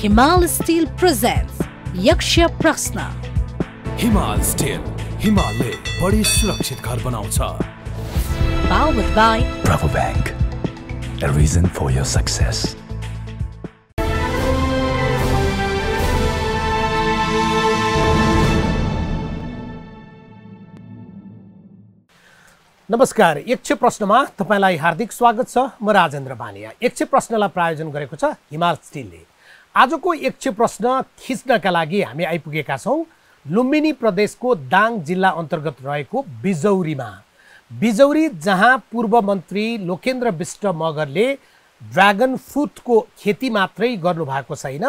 हिमाल still presents यक्ष प्रश्न। हिमाल स्टिल, हिमालले बढी सुरक्षित घर बनाउँछ। Powered by Bravo Bank, a reason for your success. नमस्कार, यक्ष प्रश्नमा तपाईलाई हार्दिक स्वागत छ। म राजेन्द्र बानिया। यक्ष प्रश्नलाई प्रायोजन गरेको छ हिमाल स्टिलले। आजको यक्ष प्रश्न खिच्नका लागि हामी आइपुगेका छौं लुम्बिनी प्रदेशको दाङ जिल्ला अन्तर्गत रहेको बिजौरीमा। बिजौरी जहाँ पूर्व मन्त्री लोकेन्द्र बिष्ट मगरले ड्रागन फ्रुटको खेती मात्रै गर्नु भएको छैन,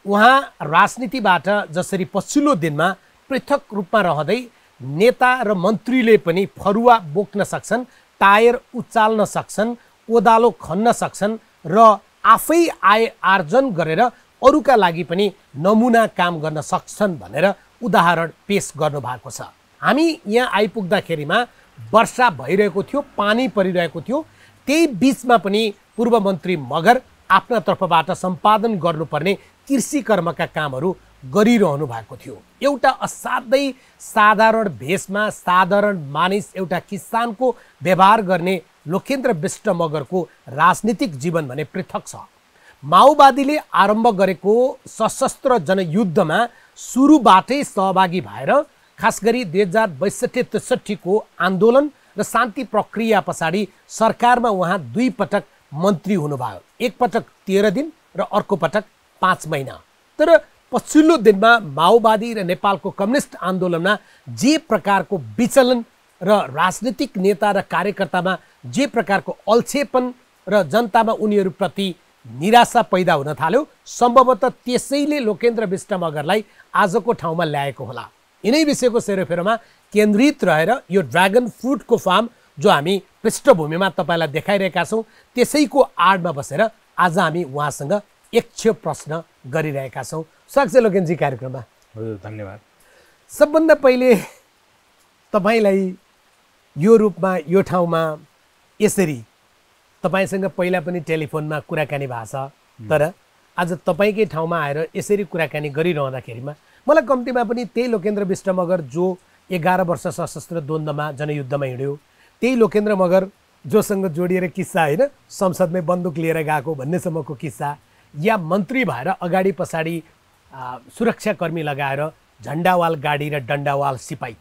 उहाँ राजनीतिबाट जसरी पछिल्लो दिनमा पृथक रूपमा रहँदै नेता र मन्त्रीले पनि फरुवा बोक्न सक्छन्, टायर उचाल्न सक्छन्, कोदालो खन्न सक्छन् र आफै आय आर्जन गरेर अरूका लागि पनि नमुना काम गर्न सक्छन् भनेर उदाहरण पेश गर्नु भएको छ। हामी यहाँ आइपुग्दाखेरिमा वर्षा भइरहेको थियो, पानी परिरहेको थियो। त्यही बीचमा पनि पूर्व मन्त्री मगर आफ्ना तर्फबाट सम्पादन गर्नुपर्ने कृषि कर्मका कामहरू गरिरहनु भएको थियो। एउटा असाध्यै साधारण भेषमा साधारण मानिस, एउटा किसानको व्यवहार गर्ने लोकेन्द्र बिष्ट मगरको राजनीतिक जीवन भने पृथक छ। माओवादीले आरम्भ गरेको सशस्त्र जनयुद्धमा सुरुबाटै सहभागी भएर खास गरी 2062-63 को आन्दोलन र शान्ति प्रक्रिया पछाडि सरकारमा उहाँ दुई पटक मन्त्री हुनुभयो, एक पटक 13 दिन र अर्को पटक 5 महिना। तर पछिल्लो दिनमा माओवादी र नेपालको कम्युनिस्ट आन्दोलनमा जे प्रकारको विचलन र राजनीतिक नेता र कार्यकर्तामा जे प्रकारको अल्छेपन र जनतामा उनीहरूप्रति निराशा पैदा हुन थाल्यो, सम्भवतः त्यसैले लोकेन्द्र बिष्ट मगरलाई आजको ठाउँमा ल्याएको होला। यिनै विषयको सेरोफेरोमा केन्द्रित रहेर यो ड्रागन फ्रुटको फार्म जो हामी पृष्ठभूमिमा तपाईलाई देखाइरहेका छौँ, त्यसैको आडमा बसेर आज हामी उहाँसँग यक्ष प्रश्न गरिरहेका छौँ। स्वागत छ लोकेन्द्रजी कार्यक्रममा। हजुर, धन्यवाद। सबभन्दा पहिले तपाईलाई यो रूपमा यो ठाउँमा यसरी तपाईसँग पहिला पनि टेलिफोनमा कुराकानी भएको छ, तर आज तपाईकै ठाउँमा आएर यसरी कुराकानी गरिरहँदाखेरिमा मलाई कम्तीमा पनि त्यही लोकेन्द्र बिष्ट मगर जो 11 वर्ष सशस्त्र द्वन्द्वमा जनयुद्धमा हिँड्यो, त्यही लोकेन्द्र मगर जोसँग जोडिएर किस्सा होइन संसदमै बन्दुक लिएर गएको भन्नेसम्मको किस्सा, या मन्त्री भएर अगाडि पछाडि सुरक्षाकर्मी लगाएर झन्डावाल गाडी र डन्डावाल सिपाही,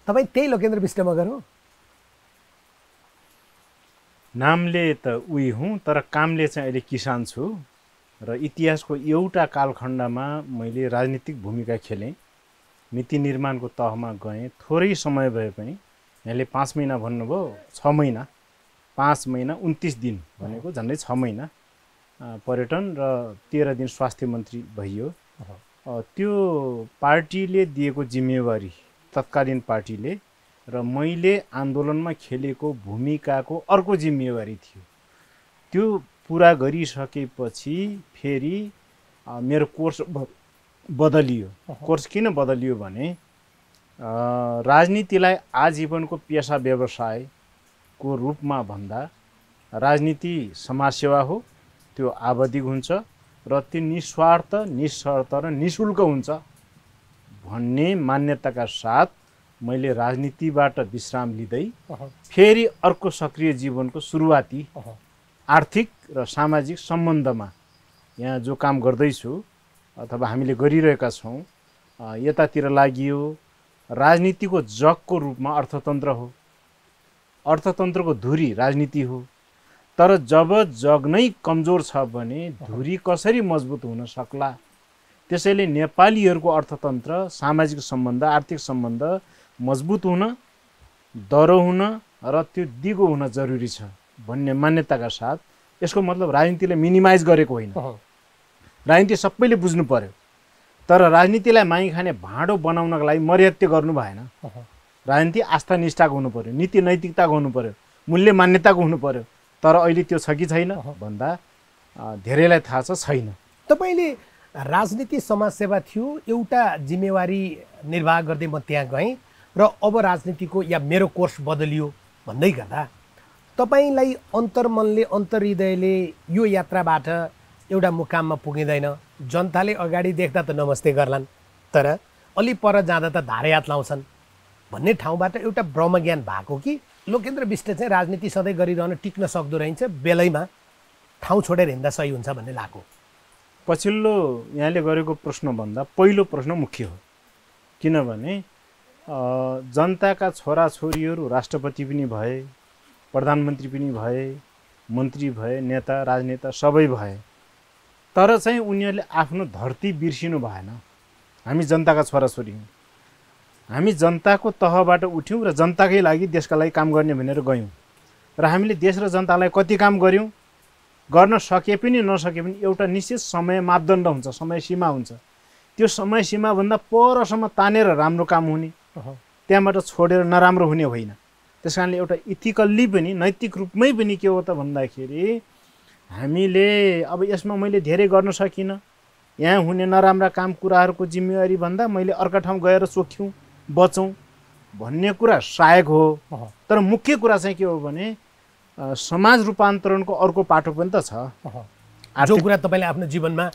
तपाईँ त्यही लोकेन्द्र बिष्ट मगर हो? नामले त उही हुँ, तर कामले चाहिँ अहिले किसान छु र इतिहासको एउटा कालखण्डमा मैले राजनीतिक भूमिका खेलेँ। नीति निर्माणको तहमा गएँ, थोरै समय भए पनि। यहाँले 5 महिना भन्नुभयो, 6 महिना, 5 महिना 29 दिन भनेको झन्डै 6 महिना पर्यटन र 13 दिन स्वास्थ्य मन्त्री भइयो। त्यो पार्टीले दिएको जिम्मेवारी, तत्कालीन पार्टीले, र मैले आन्दोलनमा खेलेको भूमिकाको अर्को जिम्मेवारी थियो। त्यो पुरा गरिसकेपछि फेरि मेरो कोर्स बदलियो। कोर्स किन बदलियो भने राजनीतिलाई आजीवनको पेसा व्यवसायको रूपमा भन्दा राजनीति समाजसेवा हो, त्यो आवधिक हुन्छ र त्यो निस्वार्थ, निशर्त र निशुल्क हुन्छ भन्ने मान्यताका साथ मैले राजनीतिबाट विश्राम लिँदै फेरि अर्को सक्रिय जीवनको सुरुवाती आर्थिक र सामाजिक सम्बन्धमा यहाँ जो काम गर्दैछु अथवा हामीले गरिरहेका छौँ यतातिर लागियो। राजनीतिको जगको रूपमा अर्थतन्त्र हो, अर्थतन्त्रको धुरी राजनीति हो। तर जब जग नै कमजोर छ भने धुरी कसरी मजबुत हुन सक्ला? त्यसैले नेपालीहरूको अर्थतन्त्र, सामाजिक सम्बन्ध, आर्थिक सम्बन्ध मजबुत हुन, दह्रो हुन र त्यो दिगो हुन जरुरी छ भन्ने मान्यताका साथ। यसको मतलब राजनीतिलाई मिनिमाइज गरेको होइन, राजनीति सबैले बुझ्नु पर्यो, तर राजनीतिलाई माई खाने भाँडो बनाउनको लागि मर्यादा गर्नु भएन। राजनीति आस्था निष्ठाको हुनु पर्यो, नीति नैतिकताको हुनु पर्यो, मूल्य मान्यताको हुनु पर्यो। तर अहिले त्यो छ कि छैन भन्दा धेरैलाई थाहा छ छैन। तपाईँले राजनीति समाजसेवा थियो, एउटा जिम्मेवारी निर्वाह गर्दै म त्यहाँ गएँ र अब राजनीतिको या मेरो कोर्स बदलियो भन्दै गर्दा तपाईँलाई अन्तर्मनले, अन्तर्हृदयले यो यात्राबाट एउटा मुकाममा पुगिँदैन, जनताले अगाडि देख्दा त नमस्ते गर्लान्, तर अलि पर जाँदा त धारे हात लाउँछन् भन्ने ठाउँबाट एउटा ब्रह्मज्ञान भएको कि लोकेन्द्र बिष्ट चाहिँ राजनीति सधैँ गरिरहन टिक्न सक्दो रहेछ, बेलैमा ठाउँ छोडेर हिँड्दा सही हुन्छ भन्ने लाग्यो? पछिल्लो यहाँले गरेको प्रश्नभन्दा पहिलो प्रश्न मुख्य हो, किनभने जनताका छोराछोरीहरू राष्ट्रपति पनि भए, प्रधानमन्त्री पनि भए, मन्त्री भए, नेता राजनेता सबै भए, तर चाहिँ उनीहरूले आफ्नो धरती बिर्सिनु भएन। हामी जनताका छोराछोरी हौँ, हामी जनताको तहबाट उठ्यौँ र जनताकै लागि देशका लागि काम गर्ने भनेर गयौँ र हामीले देश र जनतालाई कति काम गऱ्यौँ, गर्न सके पनि नसके पनि एउटा निश्चित समय मापदण्ड हुन्छ, समय सीमा हुन्छ। त्यो समय सीमाभन्दा परसम्म तानेर राम्रो काम हुने, त्यहाँबाट छोडेर नराम्रो हुने होइन। त्यस कारणले एउटा इथिकल्ली पनि नैतिक रूपमै पनि के हो त भन्दाखेरि हामीले अब यसमा मैले धेरै गर्न सकिनँ, यहाँ हुने नराम्रा काम कुराहरूको जिम्मेवारी भन्दा मैले अर्का ठाउँ गएर चोख्यौँ बचौँ भन्ने कुरा सहायक हो। तर मुख्य कुरा चाहिँ के हो भने समाज रूपान्तरणको अर्को पाटो पनि त छ, जो कुरा तपाईँले आफ्नो जीवनमा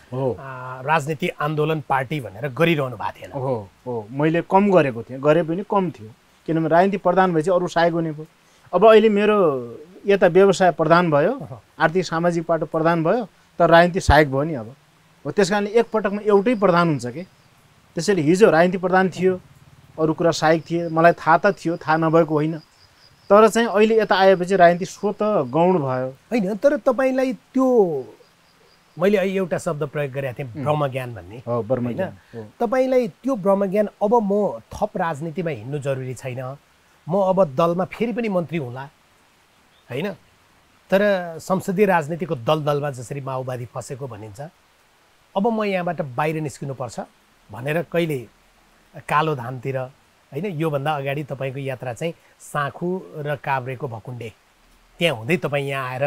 राजनीति आन्दोलन पार्टी भनेर गरिरहनु भएको थिएन। हो मैले कम गरेको थिएँ, गरे पनि कम थियो, किनभने राजनीति प्रधान भएपछि अरू सहायक हुने भयो। अब अहिले मेरो यता व्यवसाय प्रधान भयो, आर्थिक सामाजिक पाटो प्रधान भयो, तर राजनीति सहायक भयो नि। अब हो त्यस कारणले एकपटकमा एउटै प्रधान हुन्छ कि, त्यसैले हिजो राजनीति प्रधान थियो, अरू कुरा सहायक थिए, मलाई थाहा त थियो, थाहा नभएको होइन, तर चाहिँ अहिले यता आएपछि राजनीति स्वत गौण भयो होइन। तर तपाईँलाई त्यो मैले एउटा शब्द प्रयोग गरेको थिएँ ब्रह्मज्ञान भन्ने, होइन? तपाईँलाई त्यो ब्रह्मज्ञान अब म थप राजनीतिमा हिँड्नु जरुरी छैन, म अब दलमा फेरि पनि मन्त्री हुँला, होइन? तर संसदीय राजनीतिको दलदलमा जसरी माओवादी फसेको भनिन्छ, अब म यहाँबाट बाहिर निस्किनुपर्छ भनेर कहिले कालो धामतिर, होइन, योभन्दा अगाडि तपाईँको यात्रा चाहिँ साँखु र काभ्रेको भकुण्डे, त्यहाँ हुँदै तपाईँ यहाँ आएर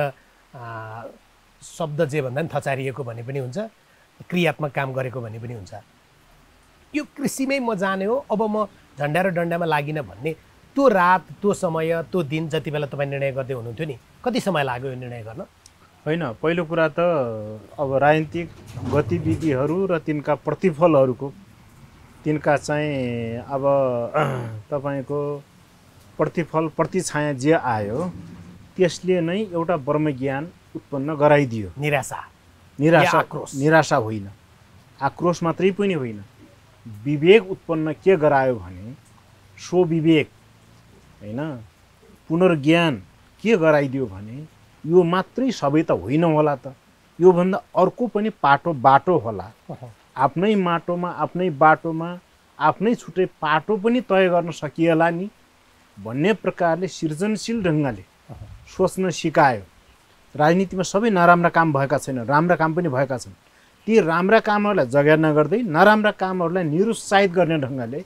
शब्द जे भन्दा पनि थचारिएको भने पनि हुन्छ, क्रियात्मक काम गरेको भने पनि हुन्छ। यो कृषिमै म जाने हो, अब म झन्डा र डन्डामा लागिनँ भन्ने त्यो रात, त्यो समय, त्यो दिन जति बेला तपाईँ निर्णय गर्दै हुनुहुन्थ्यो नि, कति समय लाग्यो यो निर्णय गर्न? होइन, पहिलो कुरा त अब राजनीतिक गतिविधिहरू र तिनका प्रतिफलहरूको, तिनका चाहिँ अब तपाईँको प्रतिफल प्रतिछाया जे आयो त्यसले नै एउटा ब्रह्मज्ञान उत्पन्न गराइदियो। निराशा होइन, आक्रोश मात्रै पनि होइन, विवेक उत्पन्न के गरायो भने स्वविवेक, होइन, पुनर्ज्ञान के गराइदियो भने यो मात्रै सबै त होइन होला त, योभन्दा अर्को पनि बाटो होला, आफ्नै माटोमा आफ्नै बाटोमा आफ्नै छुट्टै पाटो पनि तय गर्न सकिएला नि भन्ने प्रकारले सृजनशील ढङ्गले सोच्न सिकायो। राजनीतिमा सबै नराम्रा काम भएका छैनन्, राम्रा काम पनि भएका छन्। ती राम्रा कामहरूलाई जग्गा नगर्दै नराम्रा कामहरूलाई निरुत्साहित गर्ने ढङ्गले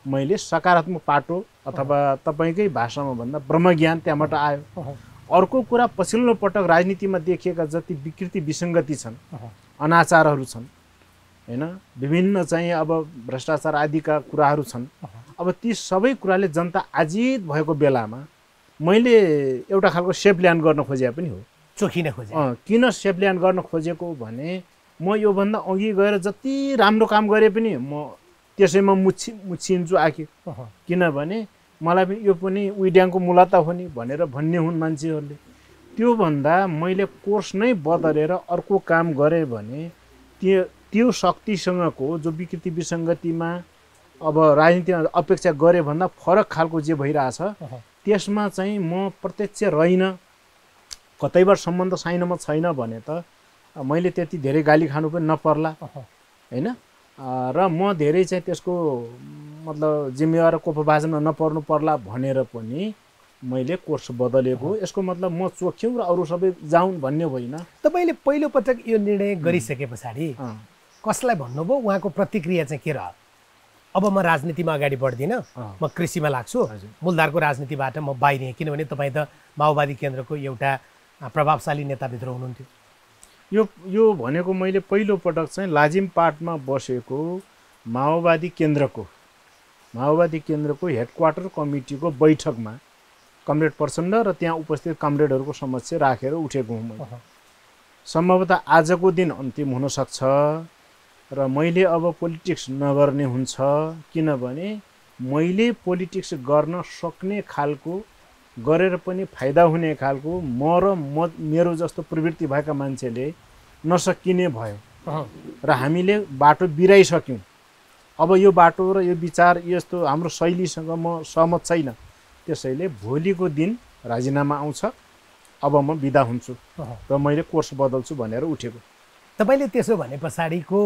मैले सकारात्मक पाटो अथवा तपाईँकै भाषामा भन्दा ब्रह्मज्ञान त्यहाँबाट आयो। अर्को कुरा, पछिल्लो पटक राजनीतिमा देखिएका जति विकृति विसङ्गति छन्, अनाचारहरू छन्, होइन, विभिन्न चाहिँ अब भ्रष्टाचार आदिका कुराहरू छन्, अब ती सबै कुराले जनता आजित भएको बेलामा मैले एउटा खालको सेफ ल्यान्ड गर्न खोजे पनि हो, चोखिन खोजे। किन सेफ ल्यान्ड गर्न खोजेको भने म योभन्दा अघि गएर जति राम्रो काम गरे पनि म त्यसैमा मुछिन्छु आखिर, किनभने मलाई पनि यो पनि उइड्याङको मुला त हो नि भनेर भन्ने हुन् मान्छेहरूले। त्योभन्दा मैले कोर्स नै बदलेर अर्को काम गरेँ भने त्यो शक्तिसँगको जो विकृति विसङ्गतिमा अब राजनीतिमा अपेक्षा गरे भन्दा फरक खालको जे भइरहेछ त्यसमा चाहिँ म प्रत्यक्ष रहिन, कतैबाट सम्बन्ध साइनमा छैन भने त मैले त्यति धेरै गाली खानु पनि नपर्ला, होइन, र म धेरै चाहिँ त्यसको मतलब जिम्मेवार कोपभाजनमा नपर्नु पर्ला भनेर पनि मैले कोर्स बदलेको। यसको मतलब म चोख्यौँ र अरू सबै जाउन् भन्ने होइन। तपाईँले पहिलोपटक यो निर्णय गरिसके पछाडि कसलाई भन्नुभयो, उहाँको प्रतिक्रिया चाहिँ के रह्यो? अब म राजनीतिमा अगाडि बढ्दिनँ, म कृषिमा लाग्छु, मूलधारको राजनीतिबाट म बाहिरिएँ, किनभने तपाईँ त माओवादी केन्द्रको एउटा प्रभावशाली नेताभित्र हुनुहुन्थ्यो। यो भनेको मैले पहिलोपटक चाहिँ लाजिमपाटमा बसेको माओवादी केन्द्रको हेडक्वार्टर कमिटीको बैठकमा कमरेड प्रचण्ड र त्यहाँ उपस्थित कमरेडहरूको समक्ष राखेर उठेको हुँ मैले। सम्भवतः आजको दिन अन्तिम हुन सक्छ र मैले अब पोलिटिक्स नगर्ने हुन्छ, किनभने मैले पोलिटिक्स गर्न सक्ने खालको, गरेर पनि फाइदा हुने खालको मेरो जस्तो प्रवृत्ति भएका मान्छेले नसकिने भयो र हामीले बाटो बिराइसक्यौँ। अब यो बाटो र यो विचार यस्तो हाम्रो शैलीसँग म सहमत छैन, त्यसैले भोलिको दिन राजीनामा आउँछ, अब म बिदा हुन्छु र मैले कोर्स बदल्छु भनेर उठेको। तपाईँले त्यसो भने पछाडिको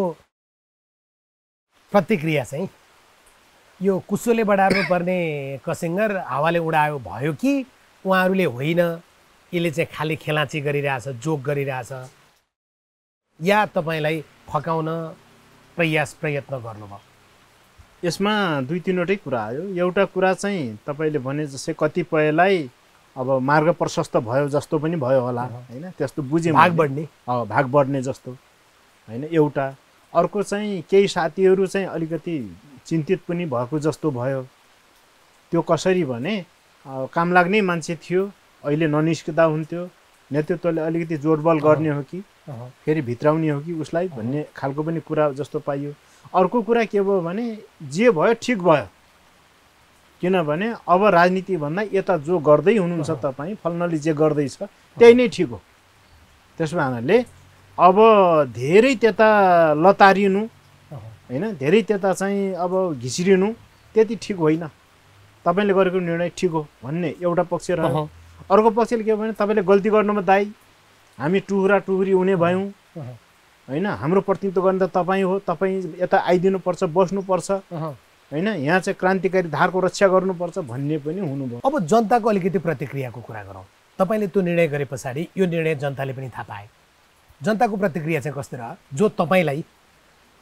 प्रतिक्रिया चाहिँ यो कुसोले बढार्नु पर्ने कसिङ्गर हावाले उडायो भयो कि उहाँहरूले होइन यसले चाहिँ खालि खेलाची गरिरहेछ, जोक गरिरहेछ, या तपाईँलाई फकाउन प्रयत्न गर्नुभयो? यसमा दुई तीनवटै कुरा आयो। एउटा कुरा चाहिँ तपाईँले भने जस्तै कतिपयलाई अब मार्ग प्रशस्त भयो जस्तो पनि भयो होला, होइन, त्यस्तो बुझेँ, भाग बढ्ने जस्तो, होइन, एउटा। अर्को चाहिँ केही साथीहरू चाहिँ अलिकति चिन्तित पनि भएको जस्तो भयो। त्यो कसरी भने काम लाग्ने मान्छे थियो, अहिले ननिस्किँदा हुन्थ्यो, नेतृत्वले अलिकति जोडबल गर्ने हो कि फेरि भित्राउने हो कि उसलाई भन्ने खालको पनि कुरा जस्तो पाइयो। अर्को कुरा के भयो भने जे भयो ठिक भयो, किनभने अब राजनीति भन्दा यता जो गर्दै हुनुहुन्छ तपाईँ, फल्नले जे गर्दैछ त्यही नै ठिक हो। त्यसो हुनाले अब धेरै त्यता लतारिनु, होइन, धेरै त्यता चाहिँ अब घिसिरिनु त्यति ठिक होइन, तपाईँले गरेको निर्णय ठिक हो भन्ने एउटा पक्ष रह्यो। अर्को पक्षले के भने तपाईँले गल्ती गर्नुमा दाइ, हामी टुहुरी हुने भयौँ, होइन, हाम्रो प्रतिनिधित्व गर्ने त तपाईँ हो, तपाईँ यता आइदिनुपर्छ, बस्नुपर्छ, होइन, यहाँ चाहिँ क्रान्तिकारी धारको रक्षा गर्नुपर्छ भन्ने पनि हुनुभयो। अब जनताको अलिकति प्रतिक्रियाको कुरा गरौँ। तपाईँले त्यो निर्णय गरे पछाडि यो निर्णय जनताले पनि थाहा पाए, जनताको प्रतिक्रिया चाहिँ कस्तो रह्यो? जो तपाईँलाई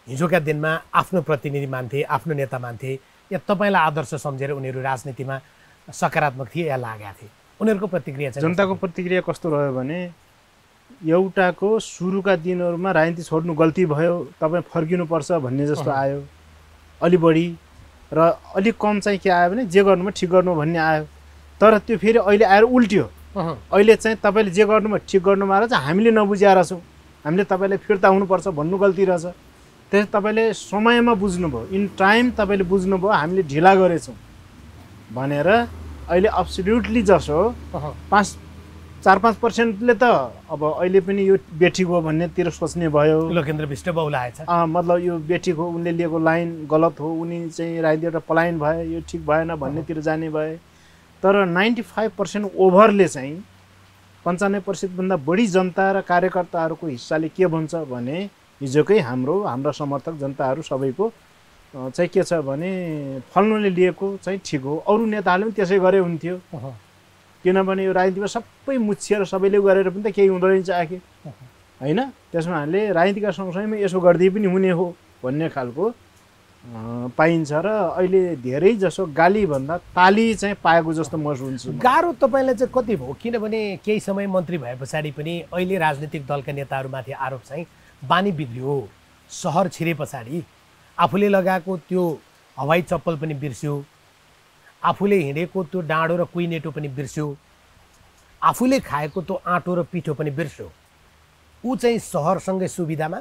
हिजोका दिनमा आफ्नो प्रतिनिधि मान्थे, आफ्नो नेता मान्थे, या तपाईँलाई आदर्श सम्झेर उनीहरू राजनीतिमा सकारात्मक थिए या लागेका थिए, उनीहरूको प्रतिक्रिया चाहिँ? जनताको प्रतिक्रिया कस्तो रह्यो भने एउटाको सुरुका दिनहरूमा राजनीति छोड्नु गल्ती भयो, तपाईँ फर्किनुपर्छ भन्ने जस्तो आयो अलि बढी, र अलिक कम चाहिँ के आयो भने जे गर्नुमा ठिक गर्नु भन्ने आयो। तर त्यो फेरि अहिले आएर उल्ट्यो, अहिले चाहिँ तपाईँले जे गर्नुमा ठिक गर्नुमा आएर चाहिँ हामीले नबुझाएर छौँ, हामीले तपाईँले फिर्ता हुनुपर्छ भन्नु गल्ती रहेछ। त्यस तपाईँले समयमा बुझ्नुभयो, इन टाइम तपाईँले बुझ्नुभयो हामीले ढिला गरेछौँ भनेर अहिले अब्सोल्युटली जसो 4-5% त अब अहिले पनि यो बेठिक हो भन्नेतिर सोच्ने भयो। लोकेन्द्र विष्ट बहुलाएछ, मतलब यो बेठिक हो, उनले लिएको लाइन गलत हो, उनी चाहिँ राजनीति एउटा पलायन भयो, यो ठिक भएन भन्नेतिर जाने भए। तर 95% ओभरले चाहिँ 95%भन्दा बढी जनता र कार्यकर्ताहरूको हिस्साले के भन्छ भने हिजोकै हाम्रा समर्थक जनताहरू सबैको चाहिँ के छ भने फल्नुले लिएको चाहिँ ठिक हो, अरू नेताहरूले पनि त्यसै गरे हुन्थ्यो, किनभने यो राजनीतिमा सबै मुछिएर सबैले गरेर पनि त केही हुँदैन आखिर, होइन। त्यसमा हामीले राजनीतिका सँगसँगै यसो गर्दै पनि हुने हो भन्ने खालको पाइन्छ र अहिले धेरै जसो गालीभन्दा ताली चाहिँ पाएको जस्तो महसुस हुन्छ। गाह्रो तपाईँलाई चाहिँ कति भयो? किनभने केही समय मन्त्री भए पछाडि पनि अहिले राजनीतिक दलका नेताहरूमाथि आरोप चाहिँ बानी बिग्रियो, सहर छिरे पछाडि आफूले लगाएको त्यो हवाई चप्पल पनि बिर्स्यो, आफूले हिँडेको त्यो डाँडो र कुइनेटो पनि बिर्स्यो, आफूले खाएको त्यो आँटो र पिठो पनि बिर्स्यो। ऊ चाहिँ सहरसँगै सुविधामा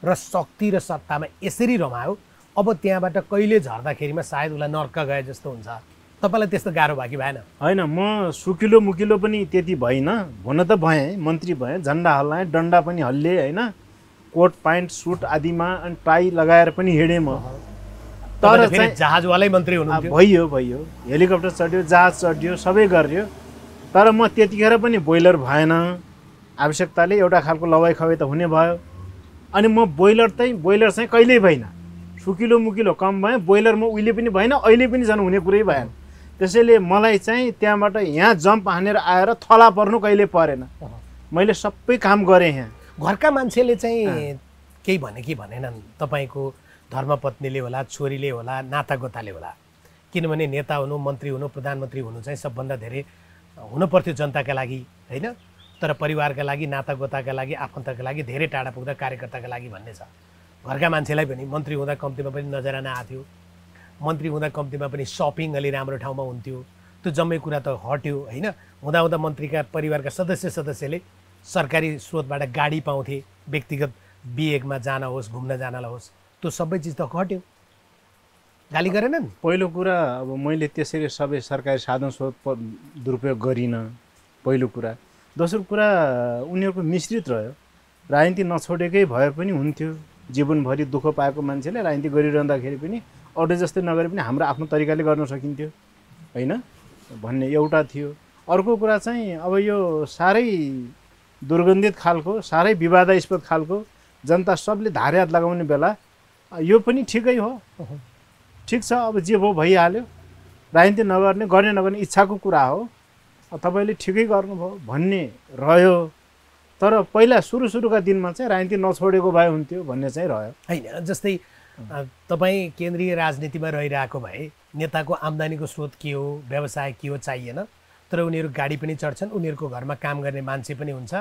र शक्ति र सत्तामा यसरी रमायो, अब त्यहाँबाट कहिले झर्दाखेरिमा सायद उसलाई नर्क गए जस्तो हुन्छ। तपाईँलाई त्यस्तो गाह्रो भयो कि भएन? होइन, म सुकिलो मुकिलो पनि त्यति भएन, हुन त भएँ, मन्त्री भएँ, झन्डा हल्लाएँ, डन्डा पनि हल्ले, होइन, कोट प्यान्ट सुट आदिमा अनि टाई लगाएर पनि हिँडेँ म। तर चाहिँ जहाजवालै मन्त्री हुनुहुन्थ्यो? भयो, हेलिकप्टर चढ्यो, जहाज चढ्यो, सबै गर्यो। तर म त्यतिखेर पनि बोइलर भएन, आवश्यकताले एउटा खालको लवाई खवाई त हुने भयो। अनि म बोइलर चाहिँ कहिल्यै भएन, सुकिलो मुकिलो कम भएँ, बोइलर म उहिले पनि भएन, अहिले पनि झन् हुने कुरै भएन। त्यसैले मलाई चाहिँ त्यहाँबाट यहाँ जम्प हानेर आएर थला पर्नु कहिले परेन, मैले सबै काम गरेँ। यहाँ घरका मान्छेले चाहिँ केही भने कि भनेनन्? तपाईँको धर्मपत्नीले होला, छोरीले होला, नातागोताले होला, किनभने नेता हुनु, मन्त्री हुनु, प्रधानमन्त्री हुनु चाहिँ सबभन्दा धेरै हुनुपर्थ्यो जनताका लागि, होइन, तर परिवारका लागि, नातागोताका लागि, आफन्तका लागि, धेरै टाढा पुग्दा कार्यकर्ताका लागि भन्ने छ। घरका मान्छेलाई पनि मन्त्री हुँदा कम्तीमा पनि नजराना आथ्यो, मन्त्री हुँदा कम्तीमा पनि सपिङ अलि राम्रो ठाउँमा हुन्थ्यो, त्यो जम्मै कुरा त हट्यो, होइन। हुँदा मन्त्रीका परिवारका सदस्यले सरकारी स्रोतबाट गाडी पाउँथे, व्यक्तिगत बिहेमा जान होस्, घुम्न जानलाई होस्, त्यो सबै चिज त घट्यो। गाली गरेनन्? पहिलो कुरा अब मैले त्यसरी सबै सरकारी साधन स्रोत दुरुपयोग गरिनँ, पहिलो कुरा। दोस्रो कुरा उनीहरूको मिश्रित रह्यो। राजनीति नछोडेकै भए पनि हुन्थ्यो, जीवनभरि दुःख पाएको मान्छेले राजनीति गरिरहँदाखेरि पनि अरू जस्तै नगरे पनि हाम्रो आफ्नो तरिकाले गर्न सकिन्थ्यो होइन भन्ने एउटा थियो। अर्को कुरा चाहिँ अब यो साह्रै दुर्गन्धित खालको, साह्रै विवादास्पद खालको, जनता सबले धारे हात लगाउने बेला यो पनि ठिकै हो, ठिक छ, अब जे भयो भइहाल्यो, राजनीति नगर्ने, गर्ने नगर्ने इच्छाको कुरा हो, तपाईँले ठिकै गर्नुभयो भन्ने रह्यो। तर पहिला सुरुका दिनमा चाहिँ राजनीति नछोडेको भए हुन्थ्यो भन्ने चाहिँ रह्यो होइन। जस्तै तपाईँ केन्द्रीय राजनीतिमा रहिरहेको भए नेताको आम्दानीको स्रोत के हो, व्यवसाय के हो चाहिएन, तर उनीहरू गाडी पनि चढ्छन्, उनीहरूको घरमा काम गर्ने मान्छे पनि हुन्छ,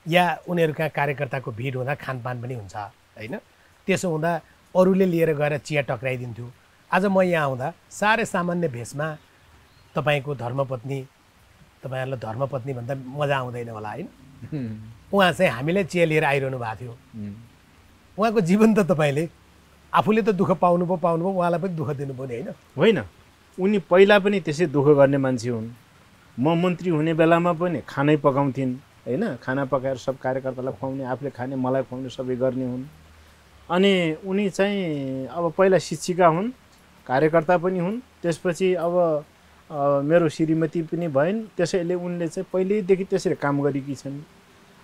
या उनीहरूका कार्यकर्ताको भिड हुँदा खानपान पनि हुन्छ होइन। त्यसो हुँदा अरूले लिएर गएर चिया टक्राइदिन्थ्यो। आज म यहाँ आउँदा साह्रै सामान्य भेषमा तपाईँको धर्मपत्नी, तपाईँहरूलाई धर्मपत्नी भन्दा मजा आउँदैन होला होइन, उहाँ चाहिँ हामीले चिया लिएर आइरहनु भएको थियो। उहाँको जीवन त तपाईँले आफूले त दुःख पाउनुभयो, उहाँलाई पनि दुःख दिनुभयो नि होइन? उनी पहिला पनि त्यसै दुःख गर्ने मान्छे हुन्। म मन्त्री हुने बेलामा पनि खानै पकाउँथिन् होइन, खाना पकाएर सब कार्यकर्तालाई खुवाउने, आफूले खाने, मलाई खुवाउने, सबै गर्ने हुन्। अनि उनी चाहिँ अब पहिला शिक्षिका हुन्, कार्यकर्ता पनि हुन्, त्यसपछि अब मेरो श्रीमती पनि भइन्, त्यसैले उनले चाहिँ पहिल्यैदेखि त्यसरी काम गरेकी छन्।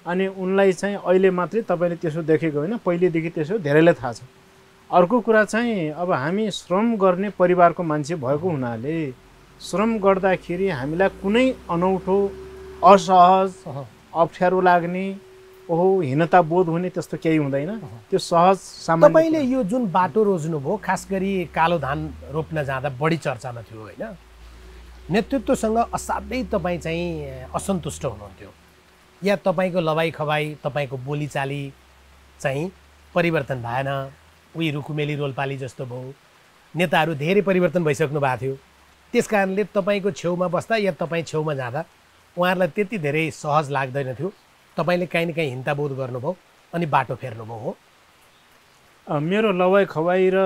अनि उनलाई चाहिँ अहिले मात्रै तपाईँले त्यसो देखेको होइन, पहिल्यैदेखि त्यसो धेरैलाई थाहा छ। अर्को कुरा चाहिँ अब हामी श्रम गर्ने परिवारको मान्छे भएको हुनाले श्रम गर्दाखेरि हामीलाई कुनै अनौठो, असहज, अप्ठ्यारो लाग्ने, ओहो हीनता बोध हुने त्यस्तो केही हुँदैन। त्यो सहज सामान्य। तपाईँले यो जुन बाटो रोज्नुभयो, खास गरी कालो धान रोप्न जाँदा बढी चर्चामा थियो होइन, नेतृत्वसँग असाध्यै तपाईँ चाहिँ असन्तुष्ट हुनुहुन्थ्यो, या तपाईँको लवाई खवाई, तपाईँको बोलीचाली चाहिँ परिवर्तन भएन, उही रुकुमेली रोल्पाली जस्तो भयो, नेताहरू धेरै परिवर्तन भइसक्नु भएको थियो, त्यस कारणले तपाईँको छेउमा बस्दा या तपाईँ छेउमा जाँदा उहाँहरूलाई त्यति धेरै सहज लाग्दैन थियो, तपाईँले काहीँ न काहीँ हिन्ताबोध गर्नुभयो अनि बाटो फेर्नुभयो हो? मेरो लवाई खवाई र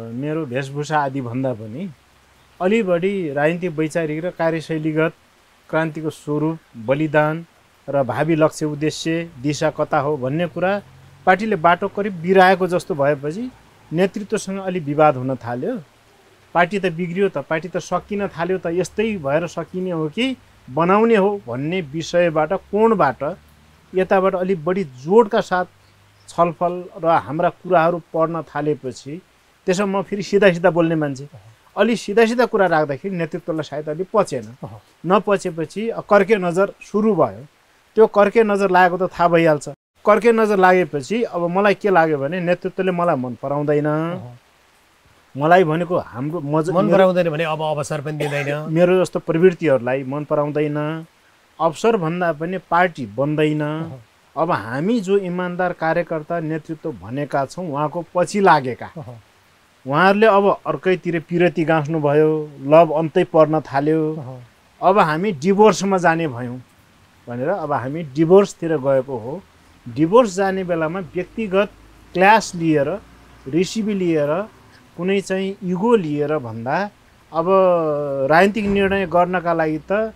मेरो वेशभूषा आदि भन्दा पनि अलि बढी राजनीतिक वैचारिक र कार्यशैलीगत क्रान्तिको स्वरूप, बलिदान र भावी लक्ष्य, उद्देश्य, दिशा कता हो भन्ने कुरा पार्टीले बाटो करिब बिराएको जस्तो भएपछि नेतृत्वसँग अलि विवाद हुन थाल्यो। पार्टी त बिग्रियो त, पार्टी त सकिन थाल्यो त, यस्तै भएर सकिने हो कि बनाउने हो भन्ने विषयबाट, कोणबाट यताबाट अलि बढी जोडका साथ छलफल र हाम्रा कुराहरू पढ्न थालेपछि, त्यसो म फेरि सिधा बोल्ने मान्छे, अलि सिधा कुरा राख्दाखेरि नेतृत्वलाई सायद अलि पचेन। नपचेपछि कर्के नजर सुरु भयो। त्यो कर्के नजर लागेको त थाहा भइहाल्छ। कर्के नजर लागेपछि अब मलाई के लाग्यो भने नेतृत्वले मलाई मन पराउँदैन, मलाई भनेको हाम्रो मन पराउँदैन भने अब अवसर पनि दिँदैन, मेरो जस्तो प्रवृत्तिहरूलाई मन पराउँदैन, अवसर भन्दा पनि पार्टी बन्दैन। अब हामी जो इमान्दार कार्यकर्ता नेतृत्व भनेका छौँ उहाँको पछि लागेका, उहाँहरूले अब अर्कैतिर पिरती गाँस्नुभयो, लभ अन्तै पर्न थाल्यो, अब हामी डिभोर्समा जाने भयौँ भनेर अब हामी डिभोर्सतिर गएको हो। डिभोर्स जाने बेलामा व्यक्तिगत क्लास लिएर, रेसिपी लिएर, कुनै चाहिँ इगो लिएर भन्दा अब राजनीतिक निर्णय गर्नका लागि त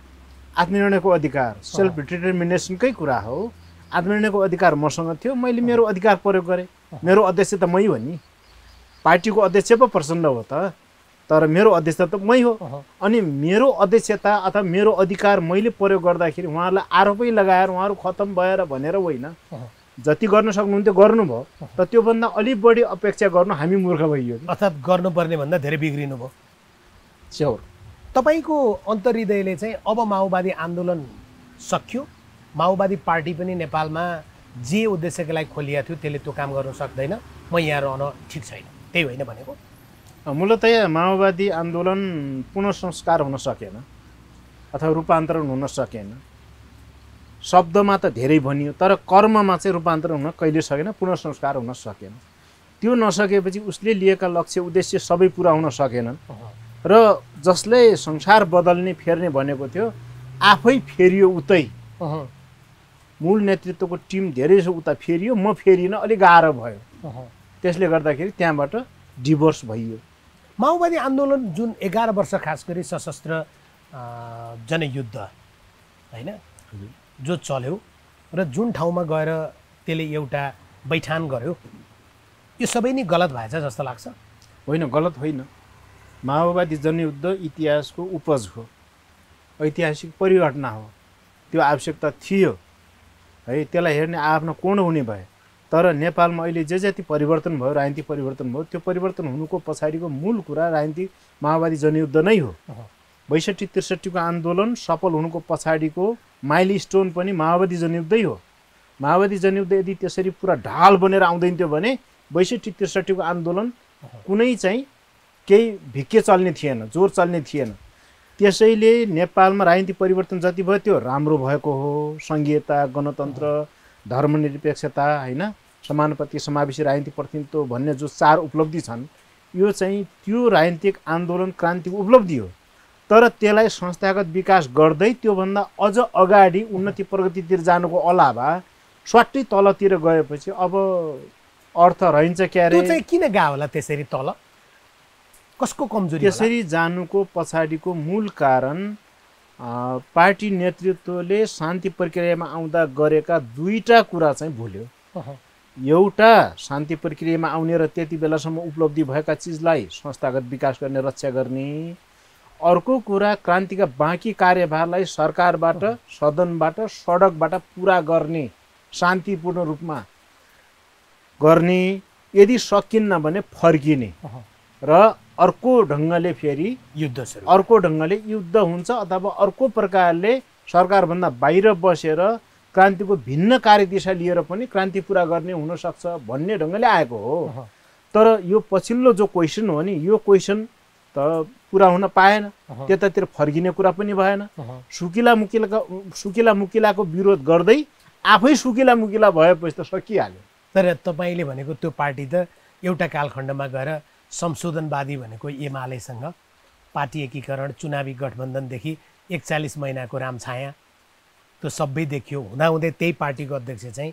आत्मनिर्णयको अधिकार, सेल्फ डिटर्मिनेसनकै कुरा हो। आत्मनिर्णयको अधिकार मसँग थियो, मैले मेरो अधिकार प्रयोग गरेँ। मेरो अध्यक्ष त मै हो नि, पार्टीको अध्यक्ष पो प्रचण्ड हो त, तर मेरो अध्यक्ष त मै हो। अनि मेरो अध्यक्षता अथवा मेरो अधिकार मैले प्रयोग गर्दाखेरि उहाँहरूलाई आरोपै लगाएर उहाँहरू खतम भएर भनेर होइन, जति गर्न सक्नुहुन्थ्यो गर्नुभयो, त त्योभन्दा अलि बढी अपेक्षा गर्नु हामी मूर्ख भइयो, अर्थात् गर्नुपर्ने भन्दा धेरै बिग्रिनु भयो। स्योर। तपाईँको अन्तर्हृदयले चाहिँ अब माओवादी आन्दोलन सकियो, माओवादी पार्टी पनि नेपालमा जे उद्देश्यको लागि खोलिएको थियो त्यसले त्यो काम गर्न सक्दैन, म यहाँ रहन ठिक छैन, त्यही होइन भनेको? मूलतया माओवादी आन्दोलन पुनःसंस्कार हुन सकेन अथवा रूपान्तरण हुन सकेन। शब्दमा त धेरै भनियो, तर कर्ममा चाहिँ रूपान्तरण हुन कहिले सकेन, पुनःसंस्कार हुन सकेन। त्यो नसकेपछि उसले लिएका लक्ष्य, उद्देश्य सबै पुरा हुन सकेनन् र जसले संसार बदल्ने, फेर्ने भनेको थियो आफै फेरियो उतै। मूल नेतृत्वको टिम धेरै उता फेरियो, म फेरिन, अलिक गाह्रो भयो। त्यसले गर्दाखेरि त्यहाँबाट डिभोर्स भइयो। माओवादी आन्दोलन जुन 11 वर्ष खास गरी सशस्त्र जनयुद्ध होइन जो चल्यो र जुन ठाउँमा गएर त्यसले एउटा बैठान गर्यो, यो सबै नै गलत भएछ जस्तो लाग्छ? होइन, गलत होइन। माओवादी जनयुद्ध इतिहासको उपज हो, ऐतिहासिक परिघटना हो। त्यो आवश्यकता थियो है, त्यसलाई हेर्ने आफ्नो कोण हुने भयो। तर नेपालमा अहिले जे जति परिवर्तन भयो, राजनीतिक परिवर्तन भयो, त्यो परिवर्तन हुनुको पछाडिको मूल कुरा राजनीतिक माओवादी जनयुद्ध नै हो। 62-63 को आन्दोलन सफल हुनुको पछाडिको माइलस्टोन पनि माओवादी जनयुद्धै हो। माओवादी जनयुद्ध यदि त्यसरी पुरा ढाल बनेर आउँदैन थियो भने 62-63 को आन्दोलन कुनै चाहिँ केही भिक्के चल्ने थिएन, जोर चल्ने थिएन। त्यसैले नेपालमा राजनीतिक परिवर्तन जति भयो त्यो राम्रो भएको हो। सङ्घीयता, गणतन्त्र, धर्मनिरपेक्षता होइन, समानुपातिक समावेशी राजनीतिक प्रतिनिधित्व भन्ने जो 4 उपलब्धि छन्, यो चाहिँ त्यो राजनीतिक आन्दोलन क्रान्तिको उपलब्धि हो। तर त्यसलाई संस्थागत विकास गर्दै त्योभन्दा अझ अगाडि उन्नति प्रगतितिर जानुको अलावा स्वाट्टै तलतिर गएपछि अब अर्थ रहन्छ क्या रे? त्यो चाहिँ किन गयो होला त्यसरी तल? कसको कमजोरी? त्यसरी जानुको पछाडिको मूल कारण पार्टी नेतृत्वले शान्ति प्रक्रियामा आउँदा गरेका 2टा कुरा चाहिँ भुल्यो। एउटा शान्ति प्रक्रियामा आउने र त्यति बेलासम्म उपलब्धि भएका चिजलाई संस्थागत विकास गर्ने, रक्षा गर्ने। अर्को कुरा क्रान्तिका बाँकी कार्यभारलाई सरकारबाट, सदनबाट, सडकबाट पुरा गर्ने, शान्तिपूर्ण रूपमा गर्ने। यदि सकिन्न भने फर्किने र अर्को ढङ्गले फेरि युद्ध सुरु, अर्को ढङ्गले युद्ध हुन्छ अथवा अर्को प्रकारले सरकारभन्दा बाहिर बसेर क्रान्तिको भिन्न कार्यदिशा लिएर पनि क्रान्ति पुरा गर्ने हुनसक्छ भन्ने ढङ्गले आएको हो। तर यो पछिल्लो जो क्वेसन हो नि, यो क्वेसन त पुरा हुन पाएन। त्यतातिर फर्किने कुरा पनि भएन। सुकिला मुकिलाको विरोध गर्दै आफै सुकिला मुकिला भएपछि त सकिहाल्यो। तर तपाईँले भनेको त्यो पार्टी त एउटा कालखण्डमा गएर संशोधनवादी भनेको एमालेसँग पार्टी एकीकरण, चुनावी गठबन्धनदेखि 41 महिनाको रामछाया त्यो सबै देखियो। हुँदाहुँदै त्यही पार्टीको अध्यक्ष चाहिँ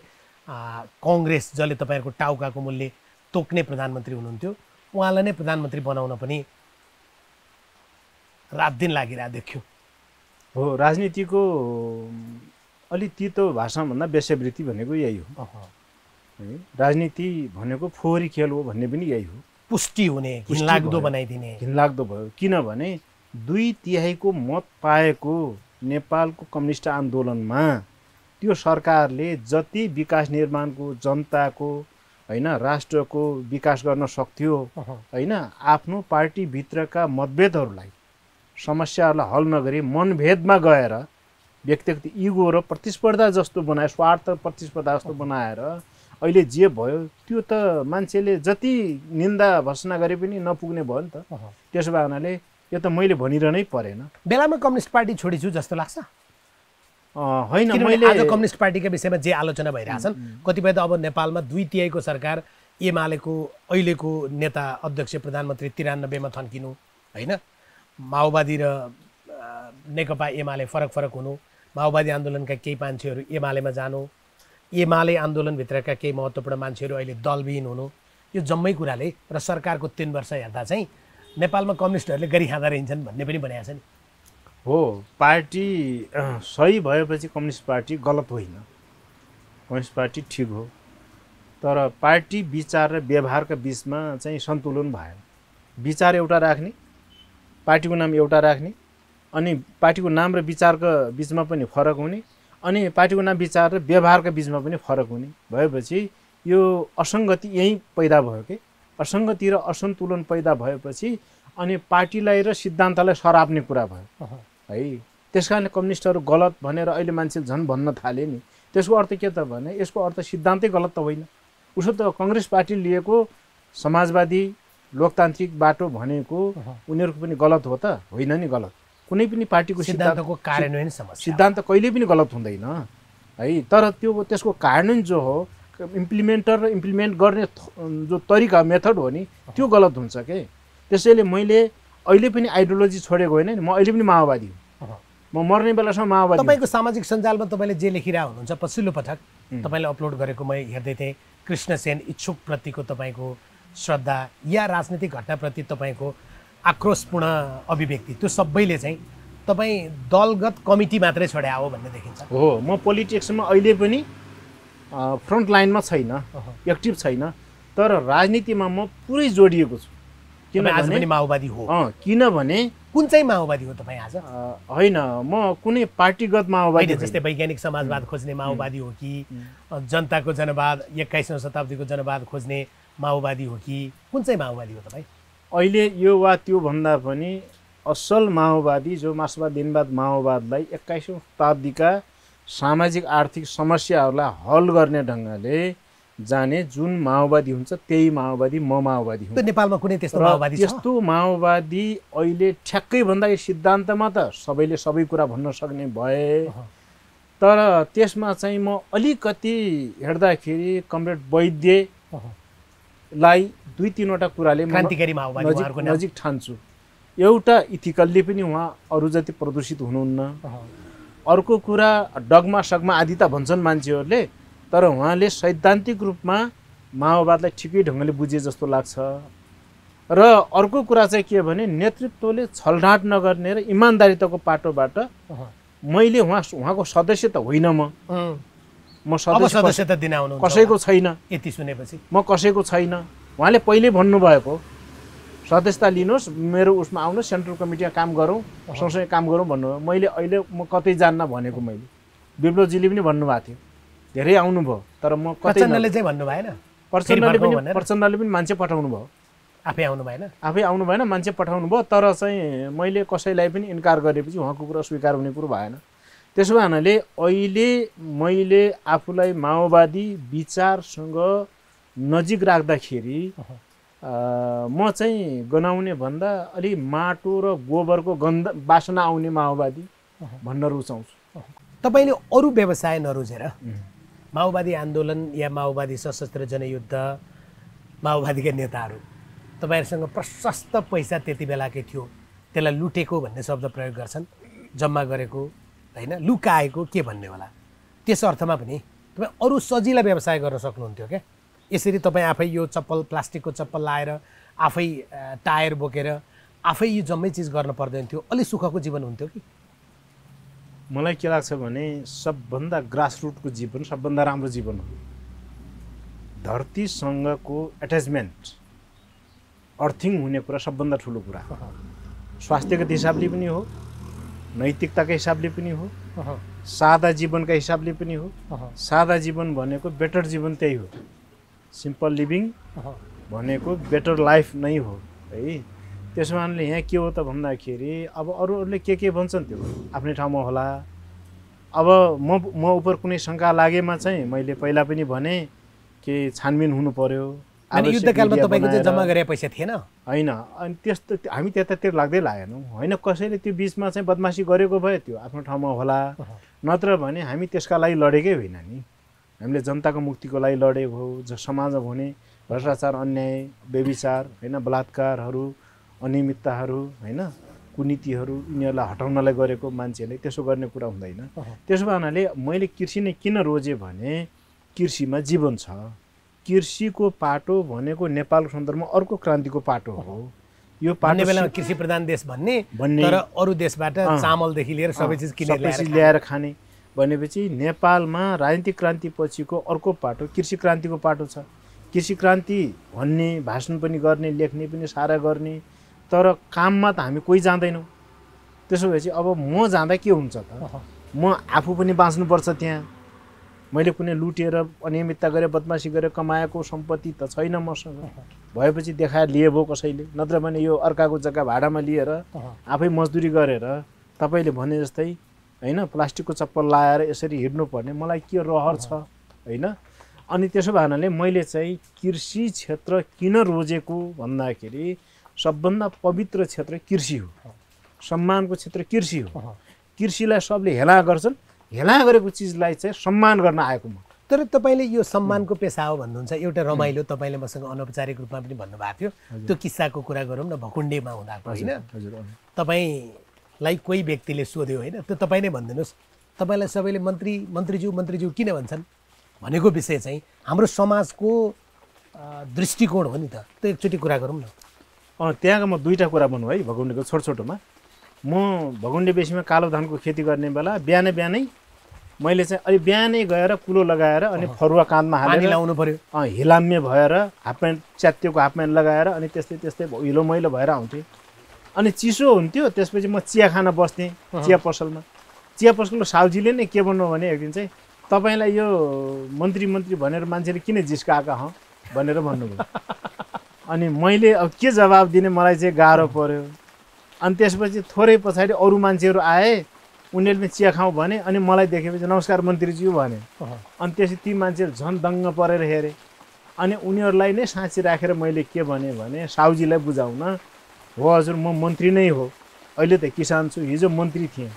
कङ्ग्रेस, जसले तपाईँहरूको टाउकाको मूल्य तोक्ने प्रधानमन्त्री हुनुहुन्थ्यो, उहाँलाई नै प्रधानमन्त्री बनाउन पनि रात दिन लागिरहेको देखियो। हो, राजनीतिको अलि तितो भाषाभन्दा वेश्यावृत्ति भनेको यही हो। राजनीति भनेको फोहोरी खेल हो भन्ने पनि यही हो। पुष्टि हुने, घिनलाग्दो बनाइदिने। घिनलाग्दो भयो किनभने 2/3 मत पाएको नेपालको कम्युनिस्ट आन्दोलनमा त्यो सरकारले जति विकास निर्माणको, जनताको होइन, राष्ट्रको विकास गर्न सक्थ्यो होइन, आफ्नो पार्टीभित्रका मतभेदहरूलाई, समस्याहरूलाई हल नगरी मनभेदमा गएर व्यक्तिगत इगो र प्रतिस्पर्धा जस्तो बनाए, स्वार्थ प्रतिस्पर्धा जस्तो बनाएर अहिले जे भयो त्यो त मान्छेले जति निन्दा भर्सना गरे पनि नपुग्ने भयो नि त। त्यसो भए हुनाले यो त मैले भनिरहनै परेन। बेलामा कम्युनिस्ट पार्टी छोडिछु जस्तो लाग्छ? होइन, मैले आज कम्युनिस्ट पार्टीका विषयमा जे आलोचना भइरहेछन्, कतिपय त अब नेपालमा 2/3 को सरकार एमालेको अहिलेको नेता अध्यक्ष प्रधानमन्त्री 93 मा थन्किनु होइन, माओवादी र नेकपा एमाले फरक हुनु, माओवादी आन्दोलनका केही मान्छेहरू एमालेमा जानु, एमाले आन्दोलनभित्रका केही महत्त्वपूर्ण मान्छेहरू अहिले दलविहीन हुनु, यो जम्मै कुराले र सरकारको 3 वर्ष हेर्दा चाहिँ नेपालमा कम्युनिस्टहरूले गरी खाँदा रहन्छन् भन्ने पनि भनेको छ नि। हो, पार्टी सही भएपछि कम्युनिस्ट पार्टी गलत होइन, कम्युनिस्ट पार्टी ठिक हो। तर पार्टी विचार र व्यवहारका बिचमा चाहिँ सन्तुलन भएन। विचार एउटा राख्ने, पार्टीको नाम एउटा राख्ने, अनि पार्टीको नाम र विचारका बिचमा पनि फरक हुने, अनि पार्टीको नाम विचार र व्यवहारका बिचमा पनि फरक हुने भएपछि यो असङ्गति यहीँ पैदा भयो कि। असङ्गति र असन्तुलन पैदा भएपछि अनि पार्टीलाई र सिद्धान्तलाई सराप्ने कुरा भयो है। त्यस कारणले कम्युनिस्टहरू गलत भनेर अहिले मान्छेले झन् भन्न थाले नि। त्यसको अर्थ के त भने यसको अर्थ सिद्धान्तै गलत त होइन। उसो त कङ्ग्रेस पार्टी लिएको समाजवादी लोकतान्त्रिक बाटो भनेको उनीहरूको पनि गलत हो त होइन नि? गलत कुनै पनि पार्टीको सिद्धान्तको कार्यान्वयन समस्या, सिद्धान्त कहिले पनि गलत हुँदैन है। तर त्यो त्यसको कार्यान्वयन जो हो, इम्प्लिमेन्टर र इम्प्लिमेन्ट गर्ने जो तरिका, मेथड हो नि, त्यो गलत हुन्छ के। त्यसैले मैले अहिले पनि आइडियोलोजी छोडेको होइन नि, म अहिले पनि माओवादी हुँ। म मर्ने बेलासम्म माओवादी तपाईँको सामाजिक सञ्जालमा तपाईँले जे लेखिरहेको हुनुहुन्छ पछिल्लो पटक तपाईँले अपलोड गरेको म हेर्दै थिएँ कृष्णसेन इच्छुकप्रतिको तपाईँको श्रद्धा या राजनीतिक घटनाप्रति तपाईँको आक्रोशपूर्ण अभिव्यक्ति त्यो सबैले चाहिँ तपाईँ दलगत कमिटी मात्रै छोडे हो भन्ने देखिन्छ। हो, म पोलिटिक्समा अहिले पनि फ्रन्ट लाइनमा छैन, एक्टिभ छैन, तर राजनीतिमा म पुरै जोडिएको छु। आज पनि माओवादी हो? किनभने कुन चाहिँ माओवादी हो तपाईँ आज? होइन, म कुनै पार्टीगत माओवादी जस्तै वैज्ञानिक समाजवाद खोज्ने माओवादी हो कि जनताको जनवाद 21औं शताब्दीको जनवाद खोज्ने माओवादी हो कि कुन चाहिँ माओवादी हो तपाईँ? अहिले यो वा त्यो भन्दा पनि असल माओवादी जो मार्क्सवाद लेनिनवाद माओवादलाई 21औं शताब्दीका सामाजिक आर्थिक समस्याहरूलाई हल गर्ने ढङ्गले जाने जुन माओवादी हुन्छ त्यही माओवादी म माओवादी हुँ। नेपालमा कुनै त्यस्तो माओवादी छ? त्यस्तो माओवादी अहिले ठ्याक्कै भन्दा यो सिद्धान्तमा त सबैले सबै कुरा भन्न सक्ने भए, तर त्यसमा चाहिँ म अलिकति हेर्दाखेरि कमरेड वैद्यलाई 2-3वटा कुराले क्रान्तिकारी माओवादी नजिक ठान्छु। एउटा इथिकल्ली पनि उहाँ अरू जति प्रदूषित हुनुहुन्न, अर्को कुरा डगमा सगमा आदि त भन्छन् मान्छेहरूले, तर उहाँले सैद्धान्तिक रूपमा माओवादलाई ठिकै ढङ्गले बुझे जस्तो लाग्छ। र अर्को कुरा चाहिँ के भने नेतृत्वले छलढाँट नगर्ने र इमान्दारिताको पाटोबाट मैले उहाँको सदस्य त होइन, म सदस्य त दिन आउनु कसैको छैन। यति सुनेपछि म कसैको छैन। उहाँले पहिले भन्नुभएको सदस्यता लिनुहोस्, मेरो उसमा आउनुहोस्, सेन्ट्रल कमिटीमा काम गरौँ, सँगसँगै काम गरौँ भन्नुभयो। मैले अहिले म कतै जान्न भनेको मैले। विप्लवजीले पनि भन्नुभएको थियो, धेरै आउनुभयो, तर म प्रचण्डले चाहिँ भन्नु भएन? प्रचण्डले पनि मान्छे पठाउनु भयो, आफै आउनु भएन? आफै आउनु भएन, मान्छे पठाउनु भयो, तर चाहिँ मैले कसैलाई पनि इन्कार गरेपछि उहाँको कुरा स्वीकार हुने कुरो भएन। त्यसो भएनाले अहिले मैले आफूलाई माओवादी विचारसँग नजिक राख्दाखेरि म चाहिँ गनाउने भन्दा अलि माटो र गोबरको गन्ध बासना आउने माओवादी भन्न रुचाउँछु। तपाईँले अरू व्यवसाय नरोजेर माओवादी आन्दोलन या माओवादी सशस्त्र जनयुद्ध माओवादीका नेताहरू तपाईँहरूसँग प्रशस्त पैसा त्यति बेलाकै थियो, त्यसलाई लुटेको भन्ने शब्द प्रयोग गर्छन्, जम्मा गरेको होइन, लुकाएको के भन्ने होला, त्यस अर्थमा पनि तपाईँ अरू सजिला व्यवसाय गर्न सक्नुहुन्थ्यो क्या? यसरी तपाईँ आफै यो चप्पल प्लास्टिकको चप्पल लाएर आफै टायर बोकेर आफै यो जम्मै चिज गर्न पर्दैन थियो, अलि सुखको जीवन हुन्थ्यो कि? मलाई के लाग्छ भने सबभन्दा ग्रासरुटको जीवन सबभन्दा राम्रो जीवन हो। धरतीसँगको एट्याचमेन्ट, अर्थिङ हुने कुरा सबभन्दा ठुलो कुरा हो। स्वास्थ्यको हिसाबले पनि हो, नैतिकताको हिसाबले पनि हो, सादा जीवनका हिसाबले पनि हो। सादा जीवन भनेको बेटर जीवन त्यही हो। सिम्पल लिभिङ भनेको बेटर लाइफ नै हो है। त्यसो कारणले यहाँ के हो त भन्दाखेरि अब अरूहरूले के भन्छन् त्यो आफ्नै ठाउँमा होला। अब म उपर कुनै शङ्का लागेमा चाहिँ मैले पहिला पनि भने कि छानबिन हुनु पर्यो। युद्धकालमा तपाईँको चाहिँ जम्मा गरे पैसा थिएन होइन, अनि त्यस्तो हामी त्यतातिर लाग्दै लागेनौँ होइन। कसैले त्यो बिचमा चाहिँ बदमासी गरेको भए त्यो आफ्नो ठाउँमा होला, नत्र भने हामी त्यसका लागि लडेकै होइन नि। हामीले जनताको मुक्तिको लागि लडेको हो। समाजमा हुने भ्रष्टाचार, अन्याय, व्यभिचार होइन, बलात्कारहरू, अनियमितताहरू होइन, कुनीतिहरू यिनीहरूलाई हटाउनलाई गरेको मान्छेले त्यसो गर्ने कुरा हुँदैन। त्यसो भएनाले मैले कृषि नै किन रोजेँ भने कृषिमा जीवन छ। कृषिको पाटो भनेको नेपालको सन्दर्भमा अर्को क्रान्तिको पाटो हो। यो पाटो बेलामा कृषि प्रधान देश भन्ने तर अरू देशबाट चामलदेखि लिएर सबै चिज किनेर ल्याएर खाने भनेपछि नेपालमा राजनीतिक क्रान्ति पछिको अर्को पाटो कृषि क्रान्तिको पाटो छ। कृषि क्रान्ति भन्ने, भाषण पनि गर्ने, लेख्ने पनि सारा गर्ने, तर काममा त हामी कोही जाँदैनौँ। त्यसो भएपछि अब म जाँदा के हुन्छ त? म आफू पनि बाँच्नुपर्छ त्यहाँ। मैले कुनै लुटेर अनियमितता गरेर बदमासी गरेर कमाएको सम्पत्ति त छैन मसँग। भएपछि देखाएर लिए भयो कसैले, नत्र भने यो अर्काको जग्गा भाडामा लिएर आफै मजदुरी गरेर तपाईँले भने जस्तै होइन प्लास्टिकको चप्पल लाएर यसरी हिँड्नुपर्ने मलाई के रहर छ होइन। अनि त्यसो भएनाले मैले चाहिँ कृषि क्षेत्र किन रोजेको भन्दाखेरि सबभन्दा पवित्र क्षेत्र कृषि हो, सम्मानको क्षेत्र कृषि हो। कृषिलाई सबले हेला गर्छन्, हेला गरेको चिजलाई चाहिँ सम्मान गर्न आएको म। तर तपाईँले यो सम्मानको पेसा हो भन्नुहुन्छ, एउटा रमाइलो तपाईँले मसँग अनौपचारिक रूपमा पनि भन्नुभएको थियो। त्यो किस्साको कुरा गरौँ न, भकुण्डेमा हुँदाको होइन, तपाईँ लाइक कोही व्यक्तिले सोध्यो होइन, त्यो तपाईँ नै भनिदिनुहोस्, तपाईँलाई सबैले मन्त्रीज्यू किन भन्छन् भनेको विषय चाहिँ हाम्रो समाजको दृष्टिकोण हो नि त, त्यो एकचोटि कुरा गरौँ न। त्यहाँको म दुईवटा कुरा भन्नु है भगुन्डेको छोटोमा। म भगुन्डे बेसीमा कालो धानको खेती गर्ने बेला बिहानै मैले चाहिँ अलि बिहानै गएर कुलो लगाएर अनि फरुवा काँधमा हालेर लाउनु पर्यो, हिलाम्मे भएर हाफ प्यान्ट च्यातिएको हाफ प्यान्ट लगाएर अनि त्यस्तै हिलो मैलो भएर आउँथेँ। अनि चिसो हुन्थ्यो, त्यसपछि म चिया खान बस्थेँ चिया पसलमा। चिया पसलको साउजीले नै के भन्नु भने एक दिन चाहिँ तपाईँलाई यो मन्त्री भनेर मान्छेले किन जिस्काएका हँ भनेर भन्नुभयो। अनि मैले अब के जवाब दिने, मलाई चाहिँ गाह्रो पर्यो। अनि त्यसपछि थोरै पछाडि अरू मान्छेहरू आए, उनीहरूले चिया खाउँ भने, अनि मलाई देखेपछि नमस्कार मन्त्रीज्यू भने। अनि त्यसपछि ती मान्छेहरू झन् दङ्ग परेर हेरे। अनि उनीहरूलाई नै साँची राखेर मैले के भने साउजीलाई बुझाउन, हो हजुर म मन्त्री नै हो, अहिले त किसान छु, हिजो मन्त्री थिएँ,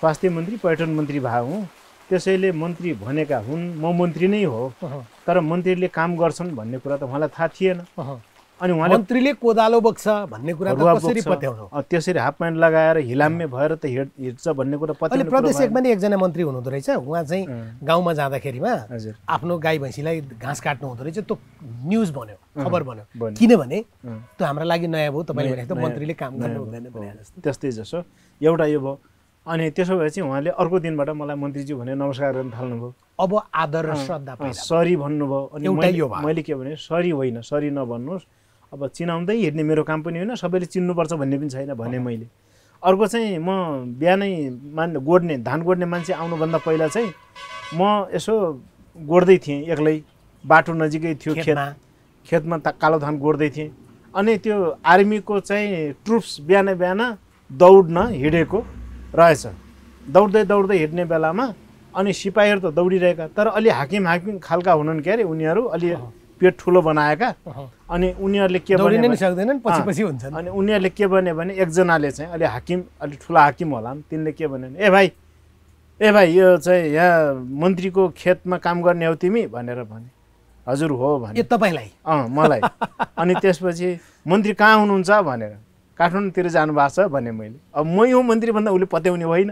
स्वास्थ्य मन्त्री पर्यटन मन्त्री भए हुँ, त्यसैले मन्त्री भनेका हुन्, म मन्त्री नै हो, तर मन्त्रीले काम गर्छन् भन्ने कुरा त उहाँलाई थाहा थिएन। अनि उहाँले मन्त्रीले कोदालो बोक्छ भन्ने कुरा त कसरी पत्याउनु? त्यसरी हाफ प्यान्ट लगाएर हिलाम्मे भएर त हिँड्छ भन्ने कुरा अहिले प्रदेश एकमा नि एकजना मन्त्री हुनुहुँदो रहेछ, उहाँ चाहिँ गाउँमा जाँदाखेरिमा आफ्नो गाई भैँसीलाई घाँस काट्नु हुँदो रहेछ, त्यो न्युज बन्यो, खबर बन्यो। किनभने त्यो हाम्रो लागि नयाँ भयो, तपाईँले भनेको त मन्त्रीले काम गर्नु हुँदैन भने जस्तो। त्यस्तै जसो एउटा यो भयो। अनि त्यसो भए चाहिँ उहाँले अर्को दिनबाट मलाई मन्त्रीज्यू भनेर नमस्कार गर्न थाल्नुभयो। अब आदर र श्रद्धा पैदा, सरी भन्नुभयो। अनि मैले के भने, सरी होइन, सरी नभन्नुहोस्, अब चिनाउँदै हिँड्ने मेरो काम पनि होइन, सबैले चिन्नुपर्छ भन्ने पनि छैन भने मैले। अर्को चाहिँ म बिहानै धान गोड्ने मान्छे आउनुभन्दा पहिला चाहिँ म यसो गोड्दै थिएँ एक्लै, बाटो नजिकै थियो, खेतमा कालो धान गोड्दै थिएँ। अनि त्यो आर्मीको चाहिँ ट्रुप्स बिहान दौड्न हिँडेको रहेछ। दौड्दै हिँड्ने बेलामा अनि सिपाहीहरू त दौडिरहेका, तर अलि हाकिम खालका हुनन् के अरे उनीहरू, अलि पेट ठुलो बनाएका। अनि उनीहरूले के भने सक्दैनन्, पछि हुन्छन्। अनि उनीहरूले के भने एकजनाले चाहिँ अलि ठुला हाकिम होला, तिनले के भने, ए भाइ यो चाहिँ यहाँ मन्त्रीको खेतमा काम गर्ने हो तिमी भनेर भने। हजुर हो भने। तपाईँलाई? मलाई। अनि त्यसपछि मन्त्री कहाँ हुनुहुन्छ भनेर, काठमाडौँतिर जानुभएको छ भने मैले। अब मै हो मन्त्री भन्दा उसले पत्याउने होइन,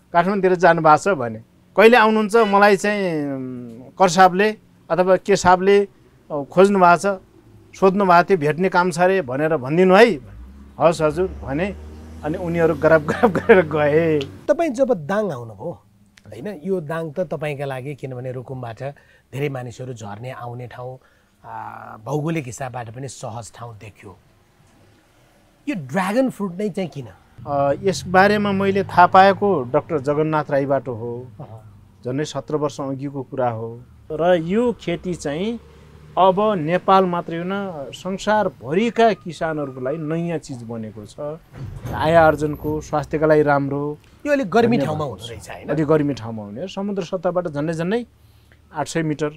काठमाडौँतिर जानुभएको छ भने। कहिले आउनुहुन्छ, मलाई चाहिँ कर साहबले अथवा के साहबले खोज्नु भएको छ, सोध्नु भएको थियो, भेट्ने काम छ अरे भनेर भनिदिनु है। हस् हजुर भने। अनि उनीहरू गराब गरेर गए। तपाईँ जब दाङ आउनुभयो होइन, यो दाङ त तपाईँका लागि किनभने रुकुमबाट धेरै मानिसहरू झर्ने आउने ठाउँ, भौगोलिक हिसाबबाट पनि सहज ठाउँ देखियो। यो ड्रागन फ्रुट नै चाहिँ किन? यसबारेमा मैले थाहा पाएको डाक्टर जगन्नाथ राईबाट हो, झन्डै 17 वर्ष अघिको कुरा हो। र यो खेती चाहिँ अब नेपाल मात्रै होइन, संसारभरिका किसानहरूको लागि नयाँ चिज बनेको छ, आय आर्जनको, स्वास्थ्यका लागि राम्रो। यो अलिक गर्मी ठाउँमा हुँदो रहेछ होइन? अलिक गर्मी ठाउँमा हुने, समुद्र सतहबाट झन्डै 800 मिटर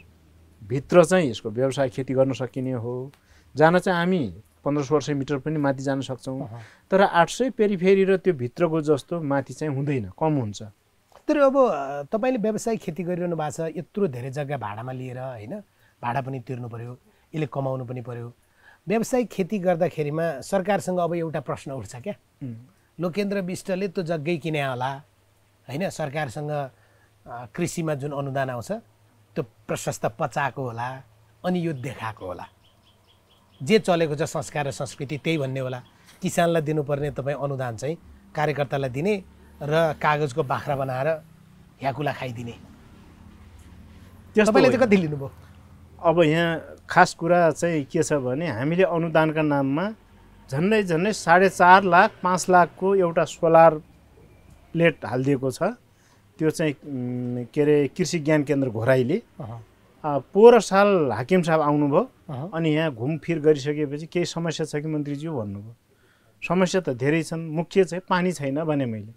भित्र चाहिँ यसको व्यवसाय खेती गर्न सकिने हो। जान चाहिँ हामी 1500 मिटर पनि माथि जान सक्छौँ, तर 800 पेरिफेरी र त्यो भित्रको जस्तो माथि चाहिँ हुँदैन, कम हुन्छ। तर अब तपाईँले व्यवसायिक खेती गरिरहनु भएको छ, यत्रो धेरै जग्गा भाडामा लिएर होइन, भाडा पनि तिर्नु पर्यो, यसले कमाउनु पनि पर्यो। व्यावसायिक खेती गर्दाखेरिमा सरकारसँग अब एउटा प्रश्न उठ्छ क्या, लोकेन्द्र विष्टले त्यो जग्गै किने होला होइन, सरकारसँग कृषिमा जुन अनुदान आउँछ त्यो प्रशस्त पचाएको होला, अनि यो देखाएको होला, जे चलेको छ संस्कार र संस्कृति त्यही भन्ने होला। किसानलाई दिनुपर्ने तपाईँ अनुदान चाहिँ कार्यकर्तालाई दिने र कागजको बाख्रा बनाएर ह्याकुला खाइदिने। तपाईँले चाहिँ कति लिनुभयो? अब यहाँ खास कुरा चाहिँ के छ भने, हामीले अनुदानका नाममा झन्डै 4.5 लाख 5 लाखको एउटा सोलर प्लेट हालिदिएको छ। त्यो चाहिँ के अरे कृषि ज्ञान केन्द्र घोराइले। पोहोर साल हाकिम साहब आउनुभयो, अनि यहाँ घुमफिर गरिसकेपछि केही समस्या छ कि मन्त्रीज्यू भन्नुभयो। समस्या त धेरै छन्, मुख्य चाहिँ पानी छैन भने मैले।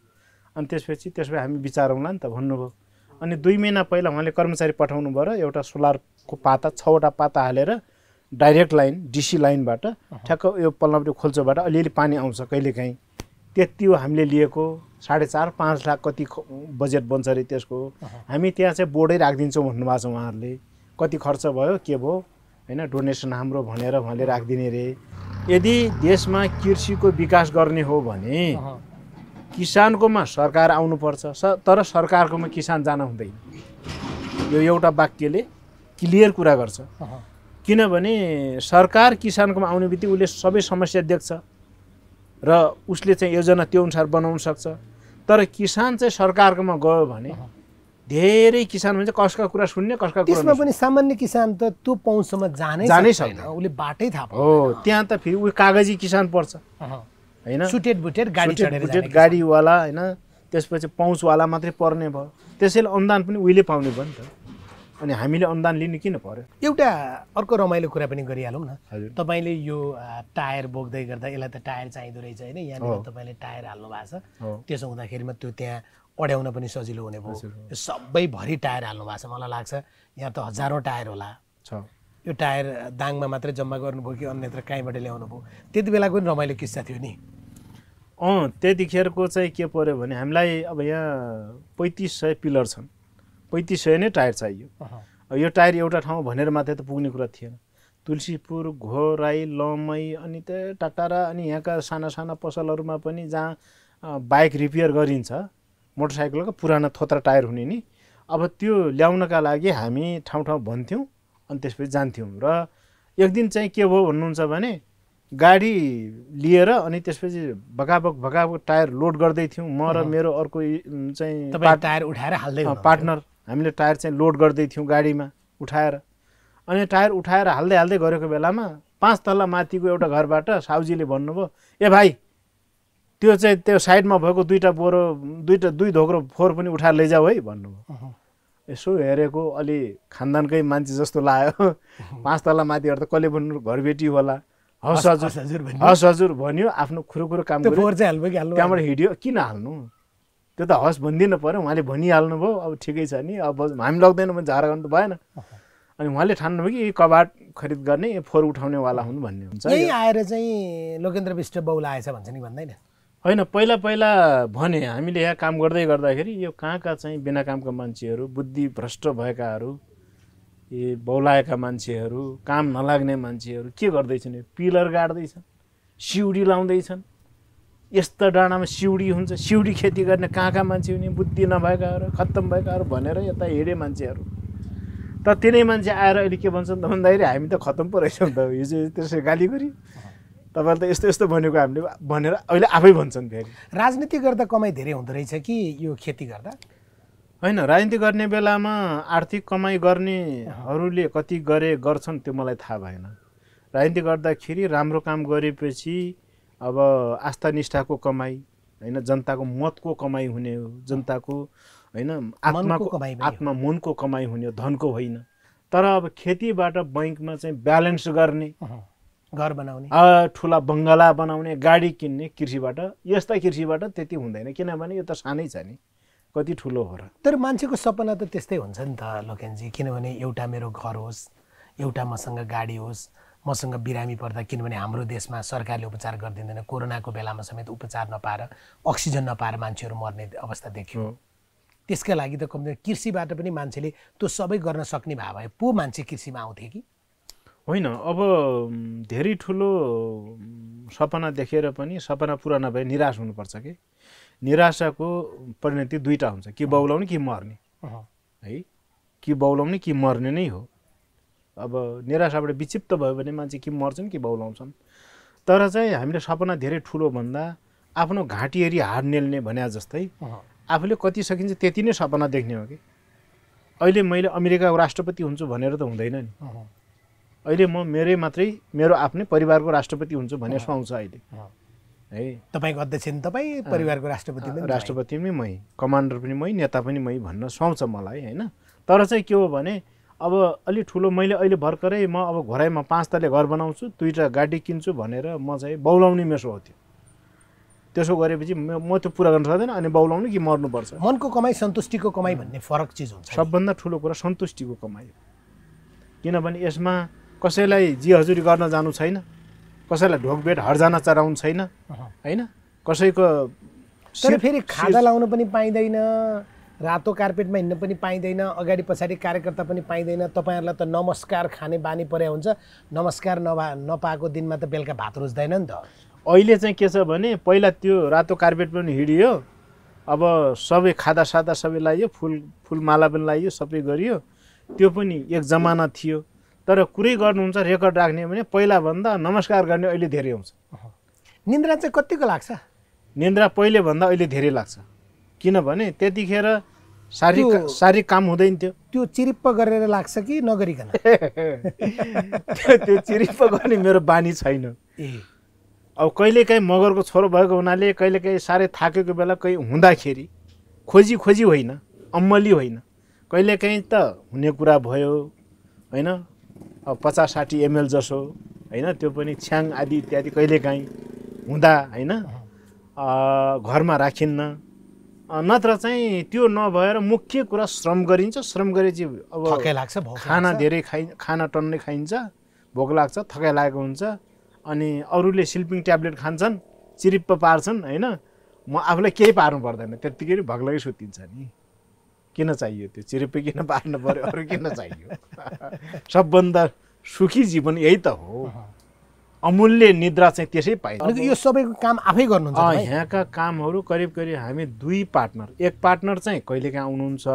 अनि त्यसपछि हामी विचारौँला नि त भन्नुभयो। अनि 2 महिना पहिला उहाँले कर्मचारी पठाउनु भयो र एउटा सोलरको पाता 6वटा पाता हालेर डाइरेक्ट लाइन डिसी लाइनबाट ठ्याक्क यो पल्लापट्टि खोल्चोबाट अलिअलि पानी आउँछ कहिलेकाहीँ। त्यति हो हामीले लिएको। 4.5-5 लाख कति बजेट बन्छ अरे त्यसको। हामी त्यहाँ चाहिँ बोर्डै राखिदिन्छौँ भन्नुभएको छ उहाँहरूले। कति खर्च भयो के भयो होइन, डोनेसन हाम्रो भनेर उहाँले राखिदिने रे। यदि देशमा कृषिको विकास गर्ने हो भने किसानकोमा सरकार आउनुपर्छ तर सरकारकोमा किसान जान हुँदैन। यो एउटा वाक्यले क्लियर कुरा गर्छ। किनभने सरकार किसानकोमा आउने बित्तिकै उसले सबै समस्या देख्छ र उसले चाहिँ योजना त्यो अनुसार बनाउन सक्छ। तर किसान चाहिँ सरकारकोमा गयो भने धेरै किसान भन्छ कसका कुरा सुन्ने कसका कुरा त्यसमा पनि सामान्य किसान त त्यो पहुँचसम्म जानै छैन, उसले बाटै थाहा पाउँदैन। हो, त्यहाँ त फेरि उयो कागजी किसान पर्छ हैन, सुटेड बुटेड गाडी चढेर जाने गाडीवाला हैन, त्यसपछि पहुँचवाला मात्रै पर्ने भयो। त्यसैले अनुदान पनि उहिले पाउने भयो नि त। अनि हामीले अनुदान लिनु किन पर्यो? एउटा अर्को रमाइलो कुरा पनि गरिहालौँ न। हजुर। तपाईँले यो टायर बोक्दै गर्दा यसलाई त टायर चाहिँदो रहेछ होइन, यहाँनिर तपाईँले टायर हाल्नु भएको छ, त्यसो हुँदाखेरिमा त्यो त्यहाँ अड्याउन पनि सजिलो हुने भयो। यो सबैभरि टायर हाल्नु भएको छ, मलाई लाग्छ यहाँ त हजारौँ टायर होला। यो टायर दाङमा मात्रै जम्मा गर्नुभयो कि अन्यत्र कहीँबाट ल्याउनु भयो? त्यति बेलाको पनि रमाइलो किस्सा थियो नि। त्यतिखेरको चाहिँ के पर्यो भने हामीलाई अब यहाँ 3500 पिलर छन्, 3500 नै टायर चाहियो। यो टायर एउटा ठाउँ भनेर मात्रै त पुग्ने कुरा थिएन। तुलसीपुर, घोराई, लमई अनि त टाटारा अनि यहाँका साना साना पसलहरूमा पनि जहाँ बाइक रिपेयर गरिन्छ, मोटरसाइकलको पुराना थोत्रा टायर हुने नि, अब त्यो ल्याउनका लागि हामी ठाउँ ठाउँ भन्थ्यौँ अनि त्यसपछि जान्थ्यौँ। र एक दिन चाहिँ के भयो भन्नुहुन्छ भने गाडी लिएर अनि त्यसपछि भगाभग टायर लोड गर्दै थियौँ। म र मेरो अर्को चाहिँ टायर उठाएर हाल्दै पार्टनर, हामीले टायर चाहिँ लोड गर्दै थियौँ गाडीमा उठाएर। अनि टायर उठाएर हाल्दै गरेको बेलामा 5 तल्ला माथिको एउटा घरबाट साउजीले भन्नुभयो, ए भाइ त्यो चाहिँ त्यो साइडमा भएको दुई धोक्रो फोहोर पनि उठाएर लैजाऊ है भन्नुभयो। यसो हेरेको अलि खानदानकै मान्छे जस्तो लाग्यो। 5 तल्ला माथिबाट त कसले भन्नु, घरबेटी होला। हस् हजुर भन्यो, आफ्नो खुरुखुरु काम गर्यो। त्यहाँबाट हिँड्यो। किन हाल्नु, त्यो त हस् भन्दिनँ पर्यो, उहाँले भनिहाल्नु भयो। अब ठिकै छ नि, अब हामी लग्दैनौँ भने झारा गर्नु त भएन। अनि उहाँले ठान्नुभयो कि कबाट खरिद गर्ने, फोहोर उठाउनेवाला हुनु भन्ने हुन्छ। यही आएर चाहिँ लोकेन्द्र विष्ट बौला आएछ भन्छ नि, भन्दैन? होइन, पहिला भने हामीले यहाँ काम गर्दै गर्दाखेरि यो कहाँका चाहिँ बिना कामका मान्छेहरू, बुद्धि भ्रष्ट भएकाहरू, ये बौलाएका मान्छेहरू, काम नलाग्ने मान्छेहरू के गर्दैछन्? पिलर गाड्दैछन्, सिउडी लाउँदैछन्। यस्ता डाँडामा सिउडी हुन्छ, सिउडी खेती गर्ने कहाँका मान्छे हुने, बुद्धि नभएकाहरू, खत्तम भएकाहरू भनेर यता हिँडे मान्छेहरू। त तिनै मान्छे आएर अहिले के भन्छन् त भन्दाखेरि हामी त खत्तम पो रहेछौँ त, हिजो त्यसरी गाली गरी तपाईँले त यस्तो भनेको हामीले भनेर अहिले आफै भन्छन्। फेरि राजनीति गर्दा कमाइ धेरै हुँदो रहेछ कि यो खेती गर्दा? होइन, राजनीति गर्ने बेलामा आर्थिक कमाइ गर्नेहरूले कति गर्छन् त्यो मलाई थाहा भएन। राजनीति गर्दाखेरि राम्रो काम गरेपछि अब आस्था निष्ठाको कमाइ होइन, जनताको मतको कमाइ हुने हो, जनताको होइन आत्मा मनको कमाइ हुने हो, धनको होइन। तर अब खेतीबाट बैङ्कमा चाहिँ ब्यालेन्स गर्ने, घर बनाउने, ठुला बङ्गला बनाउने, गाडी किन्ने कृषिबाट, यस्ता कृषिबाट त्यति हुँदैन। किनभने यो त सानै छ नि, कति ठुलो हो र। तर मान्छेको सपना त त्यस्तै हुन्छ नि त लोकेनजी। किनभने एउटा मेरो घर होस्, एउटा मसँग गाडी होस्, मसँग बिरामी पर्दा, किनभने हाम्रो देशमा सरकारले उपचार गरिदिँदैन, कोरोनाको बेलामा समेत उपचार नपाएर, अक्सिजन नपाएर मान्छेहरू मर्ने अवस्था देखियो। त्यसका लागि त कम कृषिबाट पनि मान्छेले त्यो सबै गर्न सक्ने भए पो मान्छे कृषिमा आउँथे कि होइन? अब धेरै ठुलो सपना देखेर पनि सपना पुरा नभए निराश हुनुपर्छ कि। निराशाको परिणति दुईटा हुन्छ, कि बौलाउने कि मर्ने है, कि बौलाउने कि मर्ने नै हो। अब निराशाबाट विक्षिप्त भयो भने मान्छे कि मर्छन् कि बौलाउँछन्। तर चाहिँ हामीले सपना धेरै ठुलो भन्दा आफ्नो घाँटी हेरी हाड नेल्ने भने जस्तै आफूले कति सकिन्छ त्यति नै सपना देख्ने हो कि। अहिले मैले अमेरिकाको राष्ट्रपति हुन्छु भनेर त हुँदैन नि। अहिले म मेरो आफ्नै परिवारको राष्ट्रपति हुन्छु भन्ने सुहाउँछ अहिले है। तपाईँको अध्यक्ष नि तपाईँ, परिवारको राष्ट्रपति पनि मै, कमान्डर पनि मै, नेता पनि मै भन्न सुहाउँछ मलाई होइन। तर चाहिँ के हो भने अब अलि ठुलो, मैले अहिले भर्खरै म अब घरैमा 5 तले घर बनाउँछु, 2टा गाडी किन्छु भनेर म चाहिँ बौलाउने मेसो हो त्यो। त्यसो गरेपछि म त्यो पुरा गर्न सक्दैन। अनि बौलाउनु कि मर्नुपर्छ। मनको कमाइ, सन्तुष्टिको कमाइ भन्ने फरक चिज हुन्छ। सबभन्दा ठुलो कुरा सन्तुष्टिको कमाइ हो। किनभने यसमा कसैलाई जी हजुरी गर्न जानु छैन, कसैलाई ढोकबेट हर्जाना चराउनु छैन होइन, कसैको तर फेरि खाजा लाउनु पनि पाइँदैन, रातो कार्पेटमा हिँड्न पनि पाइँदैन, अगाडि पछाडि कार्यकर्ता पनि पाइँदैन। तपाईँहरूलाई त नमस्कार खाने बानी परे हुन्छ, नमस्कार नपाएको दिनमा त बेलुका भात रोज्दैन नि त। अहिले चाहिँ के छ भने पहिला त्यो रातो कार्पेट पनि हिँडियो, अब सबै खादा सादा सबै लाइयो, फुलमाला पनि लाइयो, सबै गरियो। त्यो पनि एक जमाना थियो। तर कुरै गर्नुहुन्छ रेकर्ड राख्ने भने पहिलाभन्दा नमस्कार गर्ने अहिले धेरै आउँछ। निन्द्रा चाहिँ कतिको लाग्छ? निन्द्रा पहिलेभन्दा अहिले धेरै लाग्छ, किनभने त्यतिखेर शारीरिक काम हुँदैन थियो। त्यो चिरिप्प गरेर लाग्छ कि नगरिकन? त्यो चिरिप्प गर्ने मेरो बानी छैन। अब कहिलेकाहीँ मगरको छोरो भएको हुनाले कहिलेकाहीँ साह्रै थाकेको बेला कहीँ हुँदाखेरि खोजी होइन, अम्मली होइन, कहिलेकाहीँ त हुने कुरा भयो होइन। अब 50-60 ml जसो होइन, त्यो पनि छ्याङ आदि इत्यादि कहिलेकाहीँ हुँदा होइन, घरमा राखिन्न। नत्र चाहिँ त्यो नभएर मुख्य कुरा श्रम गरिन्छ। श्रम गरेपछि अब थकाइ लाग्छ, खाना धेरै खाना टन्नै खाइन्छ, भोक लाग्छ, थकाइ लागेको हुन्छ। अनि अरूले स्लिपिङ ट्याब्लेट खान्छन्, चिरिप्प पार्छन् होइन, म आफूलाई केही पार्नु पर्दैन, त्यत्तिकै भग्लकै सुतिन्छ नि। किन चाहियो त्यो चिरिप्प? किन पार्नु पर्यो? अरू किन चाहियो? सबभन्दा सुखी जीवन यही त हो। अमूल्य निद्रा चाहिँ त्यसै पाइन्छ। यो सबैको काम आफै गर्नुहुन्छ? यहाँका कामहरू करिब हामी 2 पार्टनर, एक पार्टनर चाहिँ कहिलेकाहीँ आउनुहुन्छ,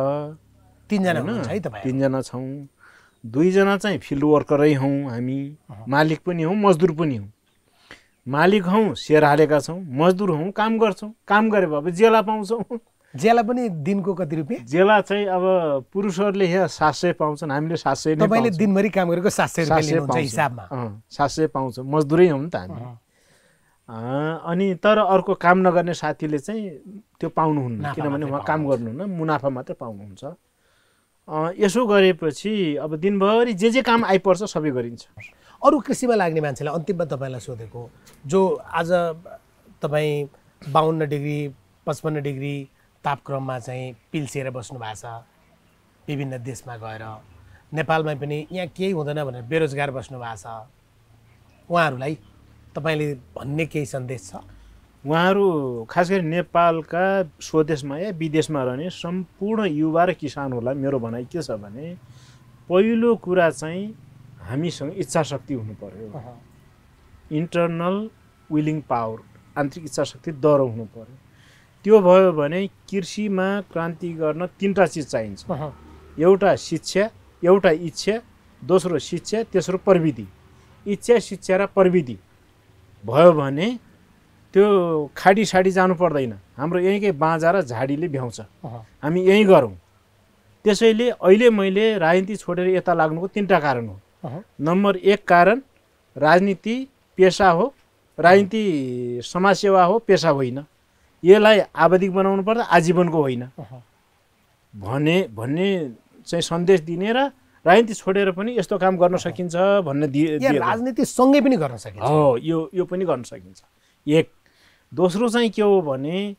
3 जना हुनुहुन्छ है तपाईँ? 3 जना छौँ। 2 जना चाहिँ फिल्ड वर्करै हौँ हामी, मालिक पनि हौँ, मजदुर पनि हौँ। मालिक हौँ, सेयर हालेका छौँ, मजदुर हौँ, काम गर्छौँ। काम गरे भए जेला पाउँछौँ। जेला पनि दिनको कति रुपियाँ? जेला चाहिँ अब पुरुषहरूले यहाँ 700 पाउँछन्, हामीले 700 नै। तपाईँले दिनभरि काम गरेको 700 रुपियाँ लिनुहुन्छ हिसाबमा? 700 पाउँछ, मजदुरै हौँ नि त हामी। अनि तर अर्को काम नगर्ने साथीले चाहिँ त्यो पाउनुहुन्न, किनभने उहाँ काम गर्नुहुन्न, मुनाफा मात्र पाउनुहुन्छ। यसो गरेपछि अब दिनभरि जे काम आइपर्छ सबै गरिन्छ। अरू कृषिमा लाग्ने मान्छेलाई अन्तिममा तपाईँलाई सोधेको, जो आज तपाईँ 52 डिग्री 55 डिग्री तापक्रममा चाहिँ पिल्सिएर बस्नु भएको छ, विभिन्न देशमा गएर, नेपालमा पनि यहाँ केही हुँदैन भनेर बेरोजगार बस्नु भएको छ, उहाँहरूलाई तपाईँले भन्ने केही सन्देश छ? उहाँहरू खास गरी नेपालका स्वदेशमा या विदेशमा रहने सम्पूर्ण युवा र किसानहरूलाई मेरो भनाइ के छ भने, पहिलो कुरा चाहिँ हामीसँग इच्छा शक्ति हुनु पर्यो। इन्टरनल विलिङ पावर, आन्तरिक इच्छा शक्ति दह्रो हुनु पर्यो। त्यो भयो भने कृषिमा क्रान्ति गर्न 3टा चिज चाहिन्छ। एउटा शिक्षा, एउटा इच्छा, दोस्रो शिक्षा, तेस्रो प्रविधि। इच्छा, शिक्षा र प्रविधि भयो भने त्यो खाडी साडी जानु पर्दैन। हाम्रो यहीँकै बाँझा र झाडीले भ्याउँछ, हामी यहीँ गरौँ। त्यसैले अहिले मैले राजनीति छोडेर यता लाग्नुको 3टा कारण हो। नम्बर 1 कारण राजनीति पेसा हो, राजनीति समाजसेवा हो, पेसा होइन। यसलाई आवधिक बनाउनु पर्छ, आजीवनको होइन भन्ने चाहिँ सन्देश दिने र राजनीति छोडेर पनि यस्तो काम गर्न सकिन्छ भन्ने राजनीति सँगै पनि गर्न सकिन्छ। हो, यो पनि गर्न सकिन्छ। एक। दोस्रो चाहिँ के हो भने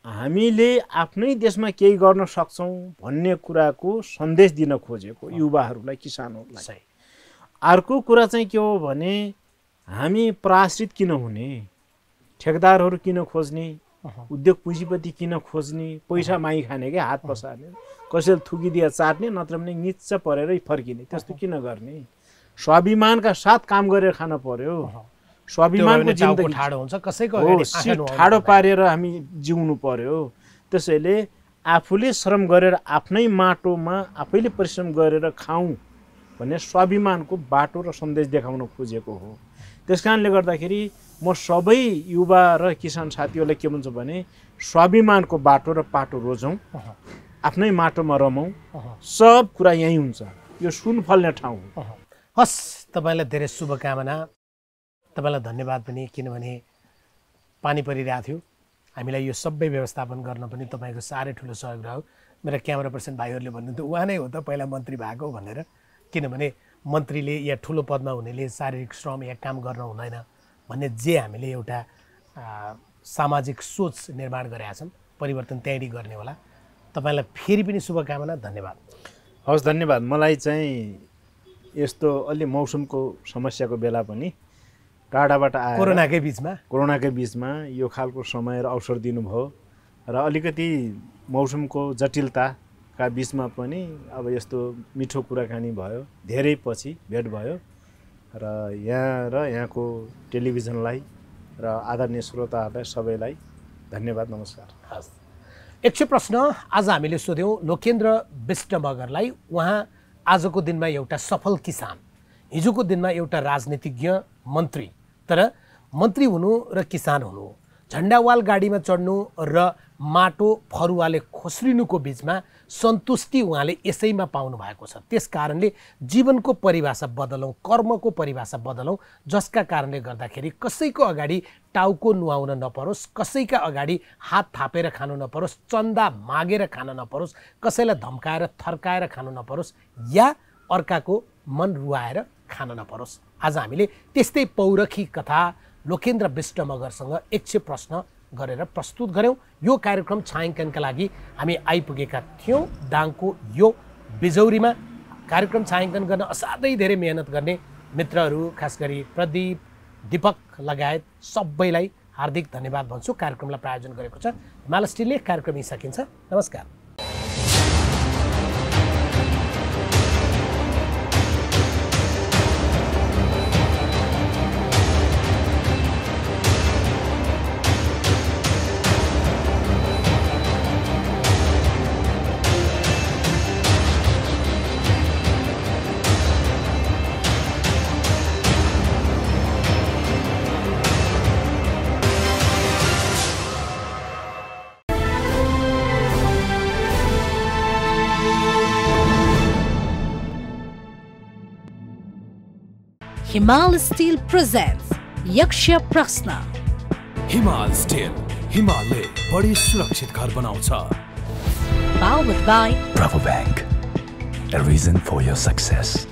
हामीले आफ्नै देशमा केही गर्न सक्छौँ भन्ने कुराको सन्देश दिन खोजेको युवाहरूलाई, किसानहरूलाई। अर्को कुरा चाहिँ के हो भने हामी पराश्रित किन हुने, ठेकदारहरू किन खोज्ने, उद्योग पुँजीपति किन खोज्ने, पैसा मागी खाने क्या, हात पसार्ने, कसैले थुकिदिया चाट्ने, नत्र भने निच्च परेरै फर्किने, त्यस्तो किन गर्ने? स्वाभिमानका साथ काम गरेर खान पर्यो। स्वाभिमानको जिन्दगी ठाडो हुन्छ, कसैको ठाडो पारेर हामी जिउनु पर्यो। त्यसैले आफूले श्रम गरेर आफ्नै माटोमा आफैले परिश्रम गरेर खाऊँ भन्ने स्वाभिमानको बाटो र सन्देश देखाउन खोजेको हो। त्यस कारणले गर्दाखेरि म सबै युवा र किसान साथीहरूलाई के भन्छु भने, स्वाभिमानको बाटो र पाटो रोजौँ, आफ्नै माटोमा रमौँ, सब कुरा यहीँ हुन्छ, यो सुन फल्ने ठाउँ हो। हस्, तपाईँलाई धेरै शुभकामना, तपाईँलाई धन्यवाद पनि, किनभने पानी परिरहेको थियो, हामीलाई यो सबै व्यवस्थापन गर्न पनि तपाईँको साह्रै ठुलो सहयोग रह्यो। मेरा क्यामेरा पर्सन भाइहरूले भन्नुहुन्थ्यो उहाँ नै हो त पहिला मन्त्री भएको भनेर, किनभने मन्त्रीले या ठुलो पदमा हुनेले शारीरिक श्रम या काम गर्न हुँदैन भन्ने जे हामीले एउटा सामाजिक सोच निर्माण गरेका छौँ, परिवर्तन त्यहीँनिर गर्ने होला। तपाईँलाई फेरि पनि शुभकामना, धन्यवाद। हवस्, धन्यवाद। मलाई चाहिँ यस्तो अलि मौसमको समस्याको बेला पनि टाढाबाट आएर कोरोनाकै बिचमा यो खालको समय र अवसर दिनुभयो र अलिकति मौसमको जटिलताका बिचमा पनि अब यस्तो मिठो कुराकानी भयो, धेरै पछि भेट भयो र यहाँको टेलिभिजनलाई, र आदरणीय श्रोताहरूलाई सबैलाई धन्यवाद, नमस्कार। हस्, एक प्रश्न आज हामीले सोध्यौँ लोकेन्द्र विष्ट मगरलाई। उहाँ आजको दिनमा एउटा सफल किसान, हिजोको दिनमा एउटा राजनीतिज्ञ मन्त्री, तर मन्त्री हुनु र किसान हुनु, झन्डावाल गाडीमा चढ्नु र माटो फरुवाले खोस्रिनुको बिचमा सन्तुष्टि उहाँले यसैमा पाउनु भएको छ। त्यस कारणले जीवनको परिभाषा बदलौँ, कर्मको परिभाषा बदलौँ, जसका कारणले गर्दाखेरि कसैको अगाडि टाउको नुहाउन नपरोस्, कसैका अगाडि हात थापेर खानु नपरोस्, चन्दा मागेर खान नपरोस्, कसैलाई धम्काएर थर्काएर खानु नपरोस्, या अर्काको मन रुवाएर खान नपरोस्। आज हामीले त्यस्तै पौरखी कथा लोकेन्द्र विष्ट मगरसँग एक प्रश्न गरेर प्रस्तुत गऱ्यौँ। यो कार्यक्रम छायाङ्कनका लागि हामी आइपुगेका थियौँ दाङको यो बिजौरीमा। कार्यक्रम छायाङ्कन गर्न असाध्यै धेरै मेहनत गर्ने मित्रहरू, खास गरी प्रदीप, दीपक लगायत सबैलाई हार्दिक धन्यवाद भन्छु। कार्यक्रमलाई प्रायोजन गरेको छ हिमाल स्टिलले। कार्यक्रम यही सकिन्छ। नमस्कार। हिमाल स्टिल प्रेजेंट्स यक्ष प्रश्न। हिमाल स्टिल, हिमालले बढी सुरक्षित घर बनाउँछ। Powered by Rabobank, a reason for your success.